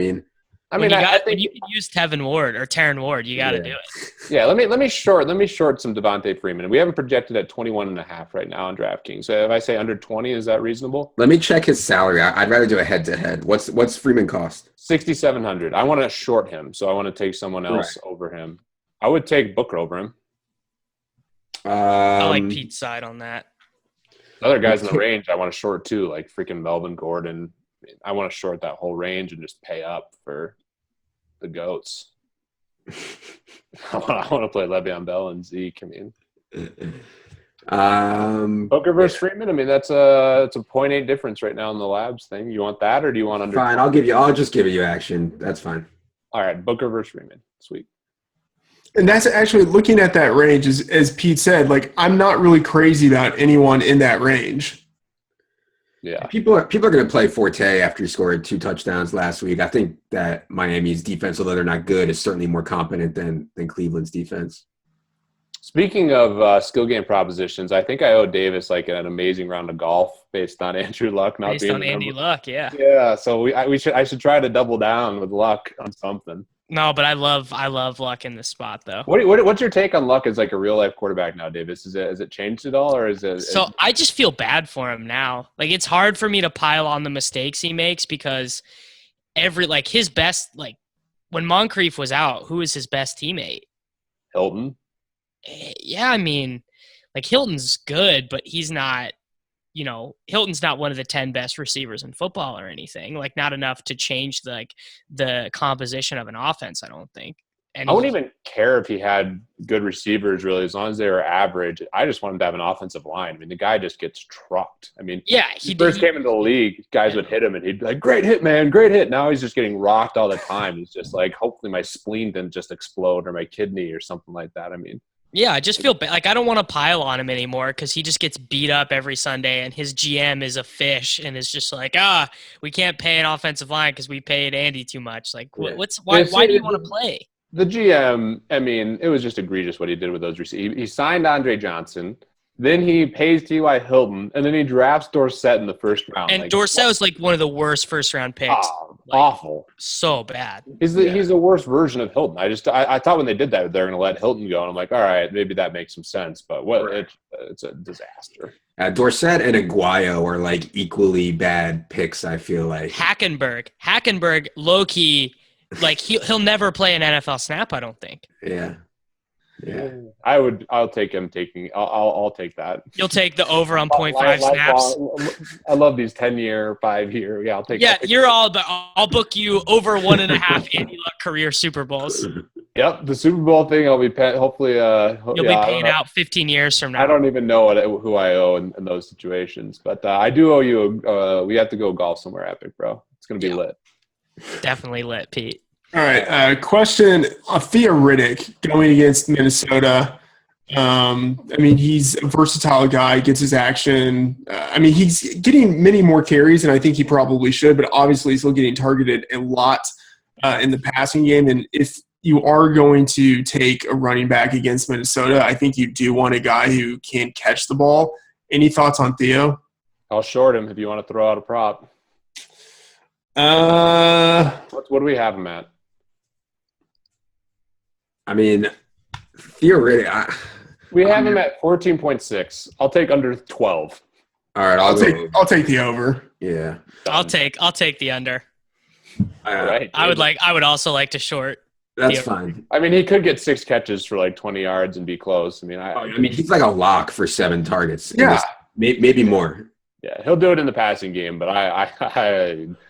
S3: think
S2: you can use Tevin Ward or Taryn Ward. You got to do it.
S4: Yeah, let me short some Devontae Freeman. We have him projected at 21.5 right now on DraftKings. So if I say under 20, is that reasonable?
S3: Let me check his salary. I'd rather do a head-to-head. What's Freeman cost?
S4: $6,700. I want to short him, so I want to take someone else over him. I would take Booker over him.
S2: I like Pete's side on that.
S4: Other guys in the range I want to short too, like freaking Melvin Gordon. I want to short that whole range and just pay up for the GOATs. I want to play Le'Veon Bell and Zeke. I mean, Booker versus Freeman. I mean, it's a 0.8 difference right now in the Labs thing. You want that, or do you want under?
S3: Fine, I'll just give you action. That's fine.
S4: All right, Booker versus Freeman. Sweet.
S1: And that's actually looking at that range, as Pete said, like I'm not really crazy about anyone in that range.
S4: Yeah.
S3: People are going to play Forte after he scored 2 touchdowns last week. I think that Miami's defense, although they're not good, is certainly more competent than Cleveland's defense.
S4: Speaking of skill game propositions, I think I owe Davis like an amazing round of golf based on Andrew Luck not
S2: Based
S4: being
S2: on Andy Luck, yeah.
S4: Yeah, so I should try to double down with Luck on something.
S2: No, but I love Luck in this spot though.
S4: What's your take on Luck as like a real life quarterback now, Davis? Has it changed at all, or is it?
S2: So I just feel bad for him now. Like it's hard for me to pile on the mistakes he makes because his best, like when Moncrief was out, who was his best teammate?
S4: Hilton.
S2: Yeah, I mean, like Hilton's good, but he's not. Hilton's not one of the 10 best receivers in football or anything. Like, not enough to change the composition of an offense, I don't think. And
S4: I wouldn't even care if he had good receivers, really, as long as they were average. I just want him to have an offensive line. I mean, the guy just gets trucked. I mean,
S2: yeah,
S4: he first came into the league, guys would hit him, and he'd be like, "Great hit, man, great hit." Now he's just getting rocked all the time. He's just like, hopefully my spleen didn't just explode or my kidney or something like that. I mean.
S2: Yeah, I just feel bad. Like, I don't want to pile on him anymore because he just gets beat up every Sunday, and his GM is a fish and is just like, we can't pay an offensive line because we paid Andy too much. Like, why do you want to play?
S4: The GM, I mean, it was just egregious what he did with those receivers. He signed Andre Johnson, then he pays T.Y. Hilton, and then he drafts Dorsett in the first round.
S2: And Dorsett was like one of the worst first-round picks.
S4: Awful.
S2: So bad.
S4: He's the worst version of Hilton. I thought when they did that, they're going to let Hilton go. And I'm like, all right, maybe that makes some sense. But it's a disaster.
S3: Dorsett and Aguayo are like equally bad picks, I feel like.
S2: Hackenberg, low-key, like he'll never play an NFL snap, I don't think.
S3: Yeah.
S4: I'll take him taking. I'll take that.
S2: You'll take the over on 0.5 snaps.
S4: I love these 10-year, 5-year. Yeah, I'll take.
S2: Yeah, you're all. But I'll book you over 1.5 Andy Luck career Super Bowls.
S4: Yep, the Super Bowl thing. I'll be hopefully.
S2: You'll be paying out 15 years from now.
S4: I don't even know who I owe in those situations, but I do owe you. We have to go golf somewhere epic, bro. It's gonna be lit.
S2: Definitely lit, Pete.
S1: All right. Question: Thea Riddick going against Minnesota. I mean, he's a versatile guy, gets his action. I mean, he's getting many more carries than I think he probably should, but obviously he's still getting targeted a lot in the passing game. And if you are going to take a running back against Minnesota, I think you do want a guy who can catch the ball. Any thoughts on Theo?
S4: I'll short him if you want to throw out a prop. What do we have him at?
S3: I mean, theoretically,
S4: we have him at 14.6. I'll take under 12.
S3: All right,
S1: I'll take the over.
S3: Yeah,
S2: I'll take the under.
S3: All right.
S2: I would also like to short.
S3: That's fine.
S4: I mean, he could get 6 catches for like 20 yards and be close. I mean,
S3: he's like a lock for 7 targets.
S1: Yeah,
S3: maybe more.
S4: Yeah, he'll do it in the passing game, but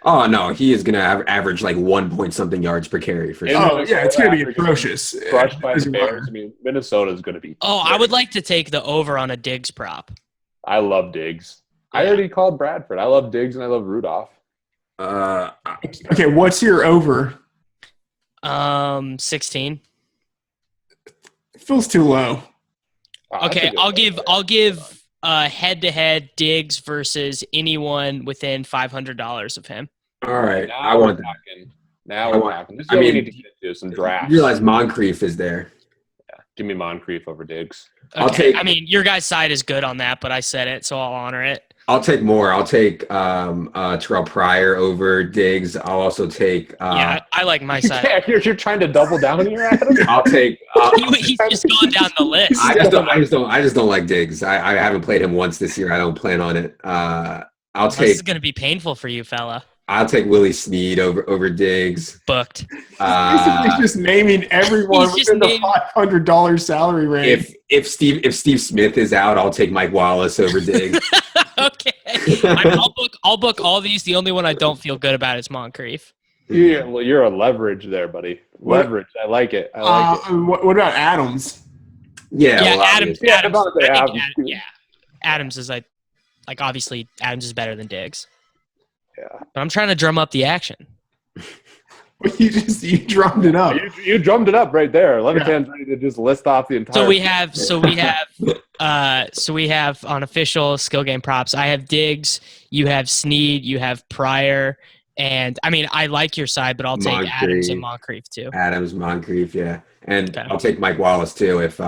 S3: Oh no, he is gonna average like 1 point something yards per carry for sure.
S1: Oh yeah, it's gonna be atrocious.
S4: Crushed by the Bears. I mean, Minnesota's gonna be.
S2: Oh, I would like to take the over on a Diggs prop.
S4: I love Diggs. Yeah. I already called Bradford. I love Diggs and I love Rudolph.
S1: Okay, what's your over?
S2: 16.
S1: It feels too low.
S2: Okay, I'll give head-to-head Diggs versus anyone within $500 of him.
S3: All right,
S4: now
S3: I want that.
S4: Now we're talking. This is what we need to get to some drafts.
S3: You realize Moncrief is there.
S4: Yeah, give me Moncrief over Diggs.
S2: Okay. I mean, your guys' side is good on that, but I said it, so I'll honor it.
S3: I'll take more. I'll take Terrell Pryor over Diggs. I'll also take.
S2: Yeah, I like my side.
S4: Yeah, you're trying to double down here, Adam.
S3: I'll take.
S2: He's just going down the list.
S3: I just don't like Diggs. I haven't played him once this year. I don't plan on it. This
S2: is going to be painful for you, fella.
S3: I'll take Willie Snead over Diggs.
S2: Booked.
S1: Basically just naming everyone within the $500 salary range.
S3: If Steve Smith is out, I'll take Mike Wallace over Diggs.
S2: Okay. I'll book all these. The only one I don't feel good about is Moncrief.
S4: Yeah, well, you're a leverage there, buddy. Leverage. I like it.
S1: What about Adams?
S3: Yeah,
S2: Yeah,
S3: well,
S2: Adams.
S3: obviously.
S2: Adams.
S4: Devontae
S2: I think
S4: Adams.
S2: yeah, Adams is like obviously Adams is better than Diggs.
S4: Yeah.
S2: But I'm trying to drum up the action.
S1: You drummed it up.
S4: You drummed it up right there. Levitan's ready to just list off the entire.
S2: So we have on official skill game props. I have Diggs. You have Snead. You have Pryor. And I mean, I like your side, but I'll take Adams and Moncrief too.
S3: Adams, Moncrief, yeah, and
S2: Okay.
S3: I'll take Mike Wallace too if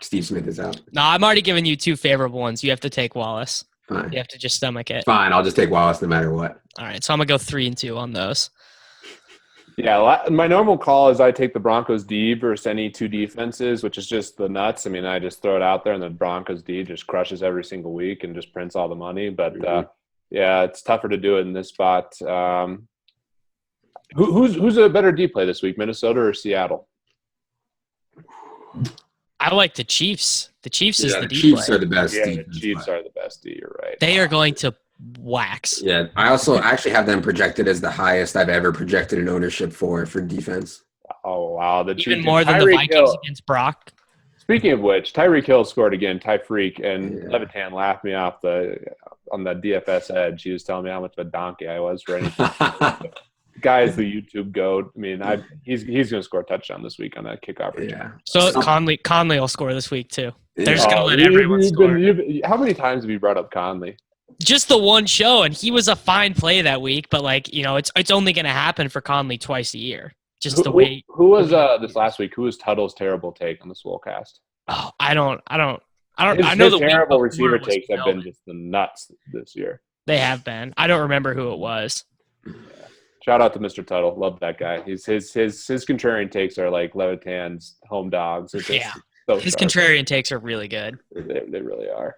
S3: Steve Smith is out.
S2: No, I'm already giving you two favorable ones. You have to take Wallace.
S3: Fine.
S2: You have to just stomach it.
S3: Fine, I'll just take Wallace no matter what.
S2: All right, so I'm gonna go 3 and 2 on those.
S4: Yeah, my normal call is I take the Broncos D versus any two defenses, which is just the nuts. I mean, I just throw it out there, and the Broncos D just crushes every single week and just prints all the money. But yeah, it's tougher to do it in this spot. Who's a better D play this week, Minnesota or Seattle?
S2: I like the Chiefs. The Chiefs is the D
S3: Chiefs
S2: play.
S3: are the best.
S4: Yeah, the Chiefs are the best D. You're right.
S2: They are going to wax.
S3: Yeah, I actually have them projected as the highest I've ever projected an ownership for defense.
S4: Oh wow, the
S2: Even more than the Vikings against Brock.
S4: Speaking of which, Tyreek Hill scored again. Ty Freak and Levitan laughed me off on the DFS edge. He was telling me how much of a donkey I was for anything. Guy is the YouTube goat. I mean, he's going to score a touchdown this week on that kickoff return.
S3: Yeah.
S2: So Conley will score this week too. They're just going to let everyone score.
S4: How many times have you brought up Conley?
S2: Just the one show, and he was a fine play that week. But it's only going to happen for Conley twice a year. Just the way.
S4: Who was this last week? Who was Tuttle's terrible take on the Swolecast?
S2: Oh, I know
S4: the terrible receiver takes have been just the nuts this year.
S2: They have been. I don't remember who it was.
S4: Yeah. Shout out to Mr. Tuttle. Love that guy. His contrarian takes are like Levitan's home dogs. So
S2: his
S4: sharp.
S2: Contrarian takes are really good.
S4: They really are.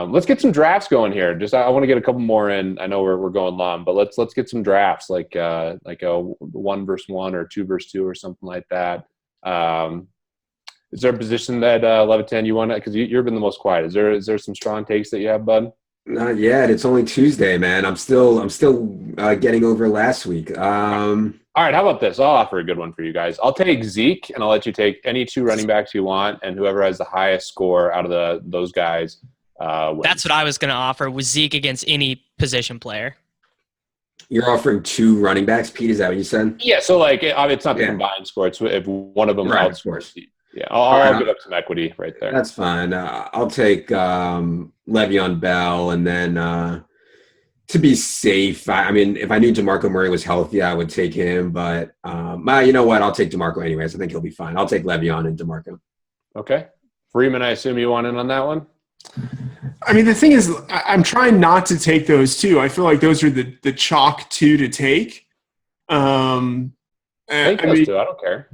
S4: Let's get some drafts going here. I want to get a couple more in. I know we're going long, but let's get some drafts like a 1 versus 1 or 2 versus 2 or something like that. Is there a position that Levitan you want to? Because you've been the most quiet. Is there some strong takes that you have, bud?
S3: Not yet. It's only Tuesday, man. I'm still getting over last week.
S4: All right, how about this? I'll offer a good one for you guys. I'll take Zeke, and I'll let you take any 2 running backs you want, and whoever has the highest score out of those guys wins.
S2: That's what I was going to offer, was Zeke against any position player.
S3: You're offering 2 running backs, Pete? Is that what you said?
S4: Yeah, so it's not the combined score. It's if one of them outscores. Yeah, I'll give up some equity right there.
S3: That's fine. I'll take Le'Veon Bell, and then to be safe, I mean, if I knew DeMarco Murray was healthy, I would take him. But you know what? I'll take DeMarco anyways. I think he'll be fine. I'll take Le'Veon and DeMarco.
S4: Okay. Freeman, I assume you want in on that one?
S1: I mean, the thing is, I'm trying not to take those 2. I feel like those are the chalk 2 to take.
S4: Take those 2. I don't care.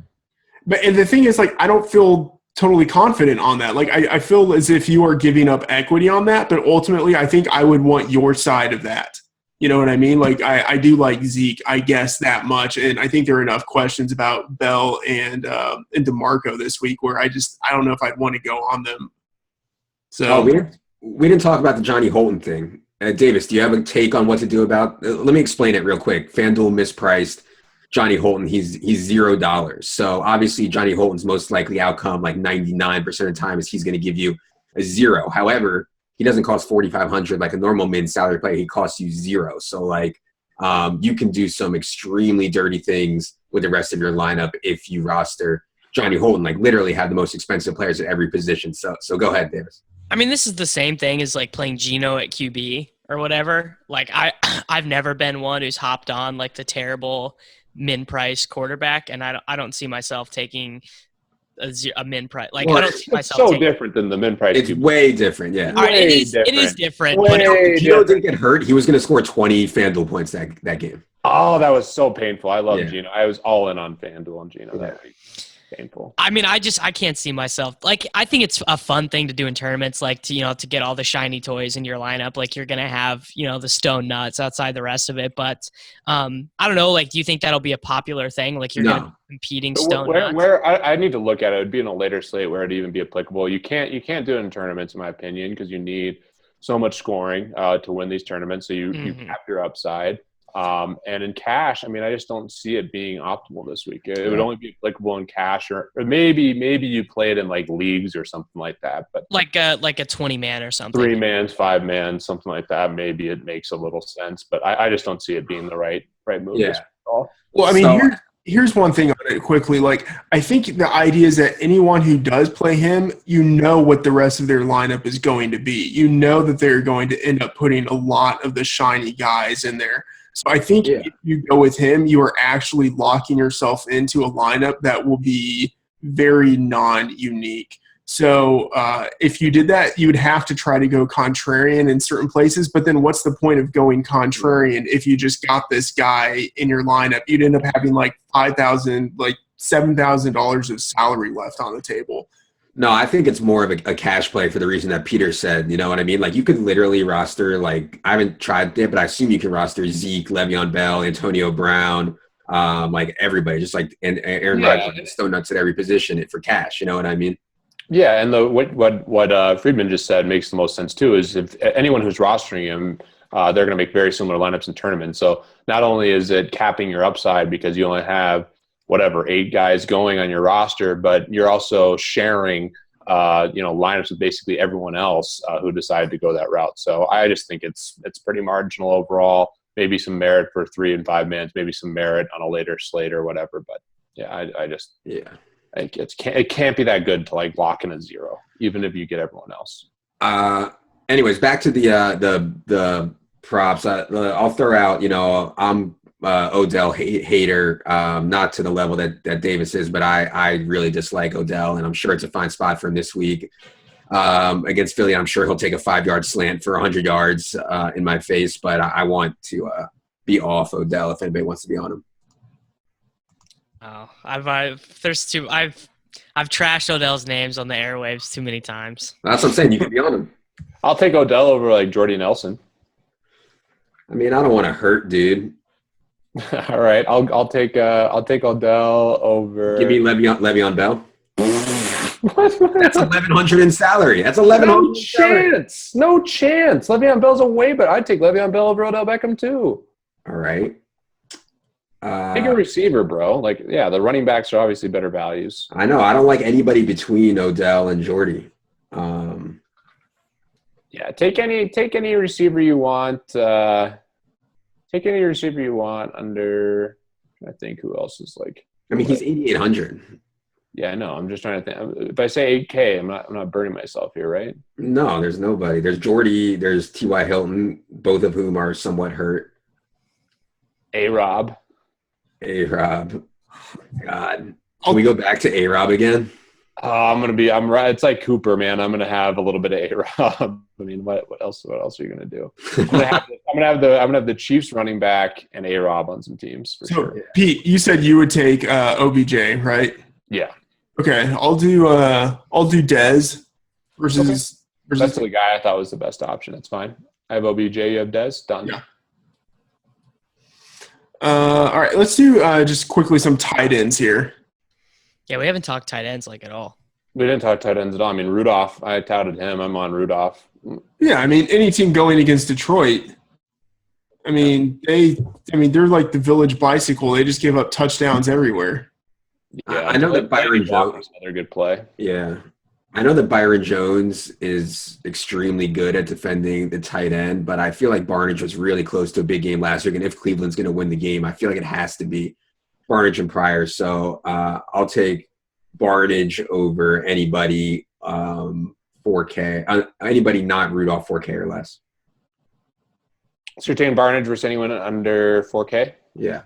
S1: And the thing is, I don't feel totally confident on that. I feel as if you are giving up equity on that, but ultimately I think I would want your side of that. You know what I mean? I do like Zeke, I guess, that much. And I think there are enough questions about Bell and DeMarco this week where I don't know if I'd want to go on them. So
S3: we didn't talk about the Johnny Holton thing. Davis, do you have a take on what to do about let me explain it real quick. FanDuel mispriced Johnny Holton. He's $0. So obviously Johnny Holton's most likely outcome, 99% of the time, is he's going to give you a 0. However, he doesn't cost $4,500 like a normal min salary player. He costs you 0. So you can do some extremely dirty things with the rest of your lineup if you roster Johnny Holton. Literally have the most expensive players at every position. So go ahead, Davis.
S2: I mean, this is the same thing as playing Geno at QB or whatever. I've never been one who's hopped on the terrible min price quarterback, and I don't see myself taking a min price. I don't see myself.
S4: So different than the min price.
S3: It's way different, yeah.
S2: All right, it is different.
S3: But if Geno didn't get hurt, he was going to score 20 FanDuel points that game.
S4: Oh, that was so painful. I love Geno. I was all in on FanDuel and Geno that week. Painful.
S2: I mean, I can't see myself. I think it's a fun thing to do in tournaments, to get all the shiny toys in your lineup. You're gonna have, the stone nuts outside the rest of it. But I don't know. Do you think that'll be a popular thing? You're gonna be competing stone nuts?
S4: Where I need to look at it. It would be in a later slate where it'd even be applicable. You can't do it in tournaments, in my opinion, because you need so much scoring to win these tournaments. So you cap your upside. And in cash, I mean, I just don't see it being optimal this week. It would only be applicable in cash, or maybe you play it in like leagues or something like that. But
S2: like a 20-man or something.
S4: 3-man, 5-man, something like that. Maybe it makes a little sense, but I just don't see it being the right move.
S3: Yeah.
S4: This week at all.
S1: Well, I mean, here's one thing on it quickly. Like, I think the idea is that anyone who does play him, you know what the rest of their lineup is going to be. You know that they're going to end up putting a lot of the shiny guys in there. So I think if you go with him, you are actually locking yourself into a lineup that will be very non-unique. So if you did that, you would have to try to go contrarian in certain places. But then what's the point of going contrarian if you just got this guy in your lineup? You'd end up having like $5,000, like $7,000 of salary left on the table.
S3: No, I think it's more of a cash play for the reason that Peter said. You know what I mean? Like, you could literally roster, like, I haven't tried it, but I assume you can roster Zeke, Le'Veon Bell, Antonio Brown, like everybody, just like and Aaron Rodgers and stone nuts at every position for cash. You know what I mean?
S4: Yeah, and what Freedman just said makes the most sense too. Is if anyone who's rostering him, they're going to make very similar lineups in tournaments. So not only is it capping your upside because you only have 8 guys going on your roster, but you're also sharing, lineups with basically everyone else who decided to go that route. So I just think it's pretty marginal overall. Maybe some merit for 3 and 5 mans, maybe some merit on a later slate or whatever. But yeah, it can't be that good to like lock in a 0, even if you get everyone else.
S3: Anyways, back to the props. I'll throw out. I'm Odell hater, not to the level that Davis is, but I really dislike Odell, and I'm sure it's a fine spot for him this week against Philly. I'm sure he'll take a 5-yard slant for 100 yards in my face, but I want to be off Odell if anybody wants to be on him.
S2: Oh, I've trashed Odell's names on the airwaves too many times.
S3: That's what I'm saying. You can be on him.
S4: I'll take Odell over like Jordy Nelson.
S3: I mean, I don't want to hurt, dude.
S4: All right, I'll take Odell over.
S3: Give me Le'Veon Bell. That's 1,100 in salary. That's 1,100.
S4: No chance. Le'Veon Bell's a way, but I'd take Le'Veon Bell over Odell Beckham too.
S3: All right.
S4: Take a receiver, bro. Like, yeah, the running backs are obviously better values.
S3: I know. I don't like anybody between Odell and Jordy.
S4: Yeah, take any receiver you want. Take any receiver you want under. I think who else is like.
S3: I mean, he's 8,800.
S4: Yeah, I know. I'm just trying to think. If I say 8K, I'm not burning myself here, right?
S3: No, there's nobody. There's Jordy. There's T.Y. Hilton, both of whom are somewhat hurt.
S4: A-Rob.
S3: God. Can we go back to A-Rob again?
S4: I'm right. It's like Cooper, man. I'm gonna have a little bit of A-Rob. I mean, what else are you gonna do? I'm gonna have the Chiefs running back and A-Rob on some teams for sure.
S1: Pete, you said you would take OBJ, right?
S4: Yeah.
S1: Okay, I'll do Dez versus.
S4: That's the guy I thought was the best option. That's fine. I have OBJ. You have Dez. Done.
S1: Yeah. All right, let's do just quickly some tight ends here.
S2: Yeah, we haven't talked tight ends like at all.
S4: We didn't talk tight ends at all. I mean, Rudolph, I touted him. I'm on Rudolph.
S1: Yeah, I mean, any team going against Detroit, I mean, they're like the village bicycle. They just give up touchdowns everywhere.
S3: Yeah, I know that Byron Jones
S4: is another good play.
S3: Yeah. I know that Byron Jones is extremely good at defending the tight end, but I feel like Barnidge was really close to a big game last week. And if Cleveland's going to win the game, I feel like it has to be Barnidge and Pryor. So I'll take Barnidge over anybody 4K, anybody not Rudolph 4K or less.
S4: So you're taking Barnidge versus anyone under 4K?
S3: Yeah.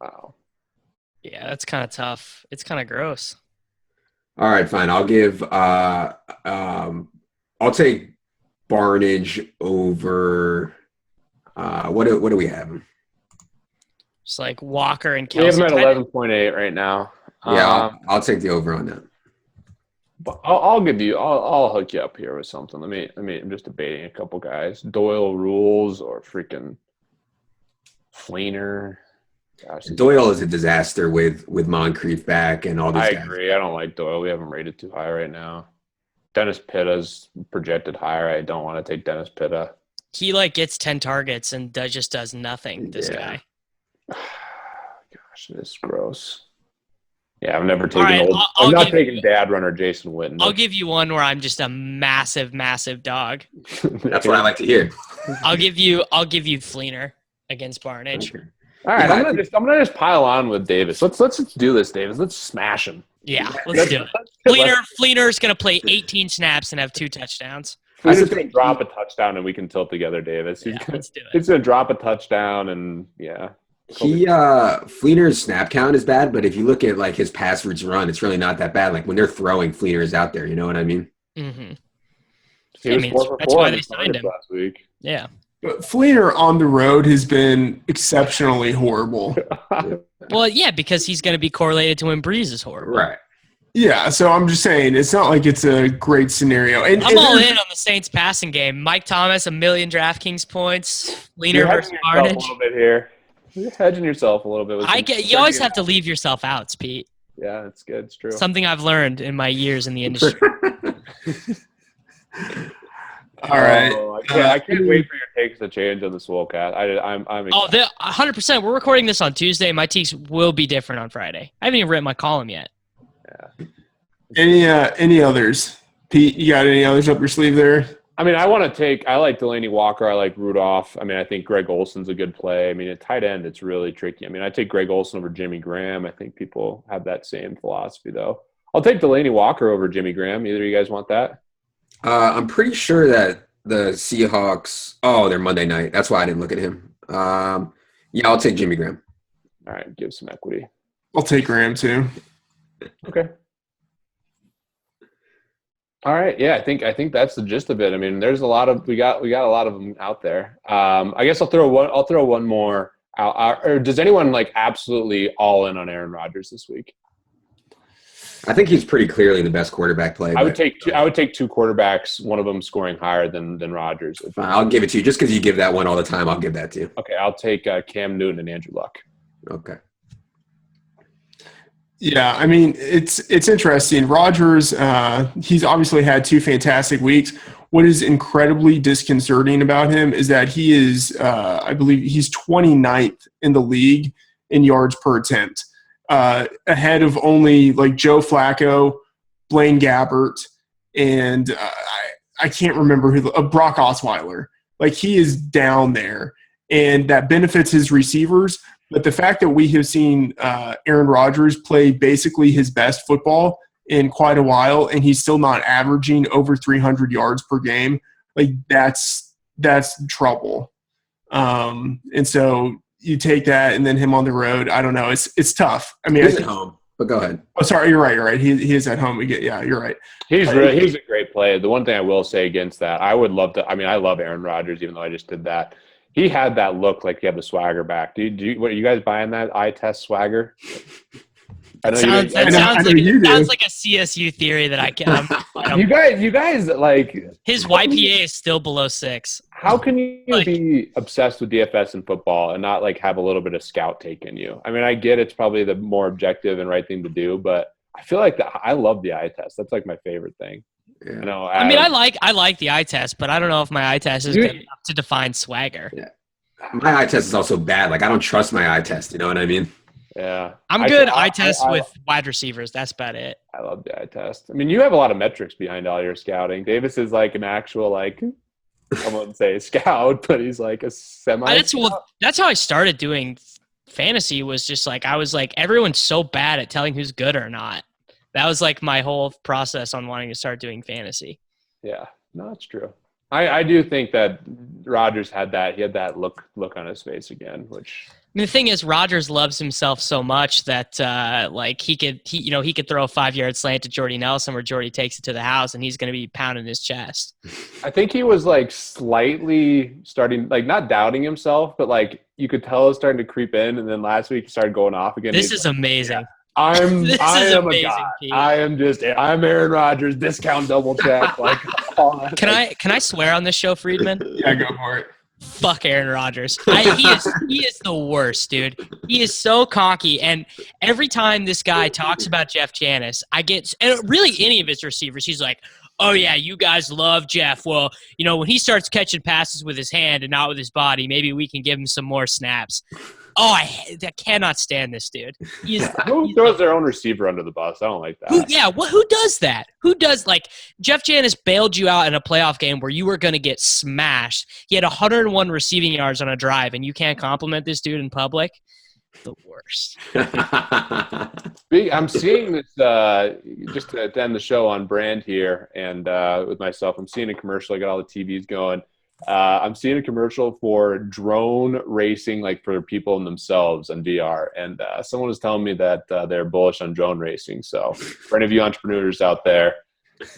S4: Wow.
S2: Yeah, that's kind of tough. It's kind of gross.
S3: All right, fine. I'll take Barnidge over what do we have?
S2: Just like Walker and Kelce.
S4: We have him at 11.8 right now.
S3: Yeah, I'll take the over on that.
S4: I'll hook you up here with something. Let me. I'm just debating a couple guys. Doyle Rules or freaking Fleener. Gosh,
S3: Doyle is a disaster with Moncrief back and all these guys.
S4: I agree. I don't like Doyle. We have him rated too high right now. Dennis Pitta's projected higher. I don't want to take Dennis Pitta.
S2: He gets 10 targets and just does nothing. This guy.
S4: Gosh, this is gross. Yeah, I've never taken
S2: right,
S4: I'm not taking dad runner Jason Witten.
S2: I'll give you one where I'm just a massive, massive dog.
S3: That's what I like to hear.
S2: I'll give you Fleener against Barnage.
S4: All right, I'm gonna just pile on with Davis. Let's do this, Davis. Let's smash him.
S2: Yeah, let's do it. Fleener's gonna play 18 snaps and have 2 touchdowns.
S4: He's just gonna drop a touchdown and we can tilt together, Davis.
S2: Let's do it.
S4: He's gonna drop a touchdown and yeah.
S3: Fleener's snap count is bad, but if you look at his pass routes run, it's really not that bad. Like when they're throwing, Fleener is out there. You know what I mean?
S2: Mm-hmm.
S4: He was 4 for 4
S2: that's why they signed him
S4: last week.
S2: Yeah.
S1: But Fleener on the road has been exceptionally horrible.
S2: Well, yeah, because he's going to be correlated to when Breeze is horrible.
S3: Right.
S1: Yeah, so I'm just saying it's not like it's a great scenario. And
S2: all in on the Saints passing game. Mike Thomas, 1 million DraftKings points. Fleener versus Barnage.
S4: A little bit here. You're hedging yourself a little bit.
S2: You always have to leave yourself out, Pete.
S4: Yeah, it's good. It's true.
S2: Something I've learned in my years in the industry.
S1: All right.
S4: I can't wait for your takes to change on the Swolecat. I'm excited.
S2: 100%. We're recording this on Tuesday. My takes will be different on Friday. I haven't even written my column yet.
S4: Yeah.
S1: Any others? Pete, you got any others up your sleeve there?
S4: I mean, I like Delaney Walker. I like Rudolph. I mean, I think Greg Olson's a good play. I mean, at tight end, it's really tricky. I mean, I take Greg Olson over Jimmy Graham. I think people have that same philosophy, though. I'll take Delaney Walker over Jimmy Graham. Either of you guys want that?
S3: I'm pretty sure that the Seahawks – they're Monday night. That's why I didn't look at him. Yeah, I'll take Jimmy Graham.
S4: All right, give some equity.
S1: I'll take Graham too.
S4: Okay. All right. Yeah, I think that's the gist of it. I mean, there's a lot of we got a lot of them out there. I guess I'll throw one more out. Or does anyone absolutely all in on Aaron Rodgers this week?
S3: I think he's pretty clearly the best quarterback play.
S4: I would take 2 quarterbacks, one of them scoring higher than Rodgers.
S3: I'll give it to you. Just because you give that one all the time, I'll give that to you.
S4: Okay, I'll take Cam Newton and Andrew Luck.
S3: Okay.
S1: Yeah, I mean, it's interesting. Rodgers, he's obviously had 2 fantastic weeks. What is incredibly disconcerting about him is that he is, I believe he's 29th in the league in yards per attempt, ahead of only Joe Flacco, Blaine Gabbert, and I can't remember who, Brock Osweiler. He is down there, and that benefits his receivers. But the fact that we have seen Aaron Rodgers play basically his best football in quite a while, and he's still not averaging over 300 yards per game, that's trouble. And so you take that and then him on the road. I don't know. It's tough. I mean,
S3: he's at home. But go ahead.
S1: Oh, sorry. You're right. You're right. He is at home. You're right.
S4: He's a great play. The one thing I will say against that, I would love to. I mean, I love Aaron Rodgers, even though I just did that. He had that look like he had the swagger back. Are you guys buying that eye test swagger? I know
S2: sounds like a CSU theory that I can.
S4: You guys
S2: his YPA is still below 6.
S4: How can you be obsessed with DFS and football and not have a little bit of scout take in you? I mean, I get it's probably the more objective and right thing to do, but I feel I love the eye test. That's my favorite thing. Yeah. You know,
S2: I mean, I like the eye test, but I don't know if my eye test is good enough to define swagger.
S3: Yeah. My eye test is also bad. I don't trust my eye test. You know what I mean?
S4: Yeah.
S2: I'm good eye test with wide receivers. That's about it.
S4: I love the eye test. I mean, you have a lot of metrics behind all your scouting. Davis is an actual, I wouldn't say scout, but he's a semi.
S2: That's how I started doing fantasy, was just I was everyone's so bad at telling who's good or not. That was my whole process on wanting to start doing fantasy.
S4: Yeah, no, that's true. I do think that Rodgers had that. He had that look on his face again, which.
S2: I mean, the thing is, Rodgers loves himself so much that he could throw a 5-yard slant to Jordy Nelson where Jordy takes it to the house and he's going to be pounding his chest.
S4: I think he was slightly starting not downing himself, but you could tell it was starting to creep in, and then last week he started going off again.
S2: This is amazing.
S4: Yeah. I am a god. Pete. I'm Aaron Rodgers, discount double check.
S2: Can I swear on this show, Freedman?
S1: Yeah, go for it.
S2: Fuck Aaron Rodgers. He is the worst, dude. He is so cocky, and every time this guy talks about Jeff Janis, and really any of his receivers, he's like, oh, yeah, you guys love Jeff. Well, when he starts catching passes with his hand and not with his body, maybe we can give him some more snaps. Oh, I cannot stand this dude.
S4: Who throws their own receiver under the bus? I don't like that.
S2: Who does that? Who does, Jeff Janis bailed you out in a playoff game where you were going to get smashed. He had 101 receiving yards on a drive, and you can't compliment this dude in public? The worst.
S4: I'm seeing this, just to end the show on brand here and with myself, I'm seeing a commercial. I got all the TVs going. I'm seeing a commercial for drone racing, for people in themselves on VR. And someone was telling me that they're bullish on drone racing. So for any of you entrepreneurs out there,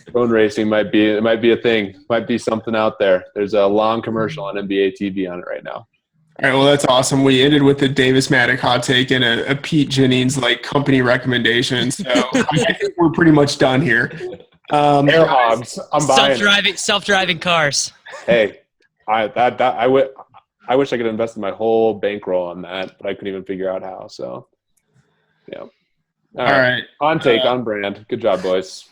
S4: drone racing might be a thing, might be something out there. There's a long commercial on NBA TV on it right now.
S1: All right, well, that's awesome. We ended with the Davis Mattek hot take and a Pete Jennings company recommendation. So I think we're pretty much done here.
S4: Air hogs. I'm buying
S2: self-driving cars.
S4: Hey, I wish I could invest in my whole bankroll on that, but I couldn't even figure out how. So, yeah. All right. On take, on brand. Good job, boys.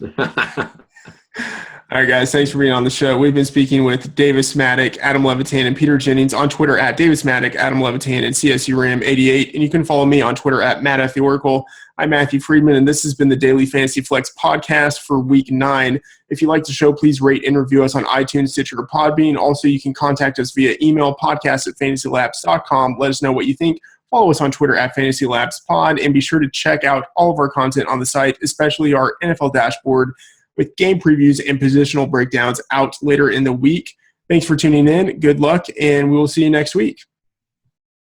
S1: All right, guys. Thanks for being on the show. We've been speaking with Davis Mattek, Adam Levitan, and Peter Jennings on Twitter at Davis Mattek, Adam Levitan, and CSURAM88. And you can follow me on Twitter at MattFTheOracle. I'm Matthew Freedman, and this has been the Daily Fantasy Flex podcast for Week 9. If you like the show, please rate and review us on iTunes, Stitcher, or Podbean. Also, you can contact us via email, podcast@fantasylabs.com. Let us know what you think. Follow us on Twitter at FantasyLabsPod, and be sure to check out all of our content on the site, especially our NFL dashboard with game previews and positional breakdowns out later in the week. Thanks for tuning in. Good luck, and we will see you next week.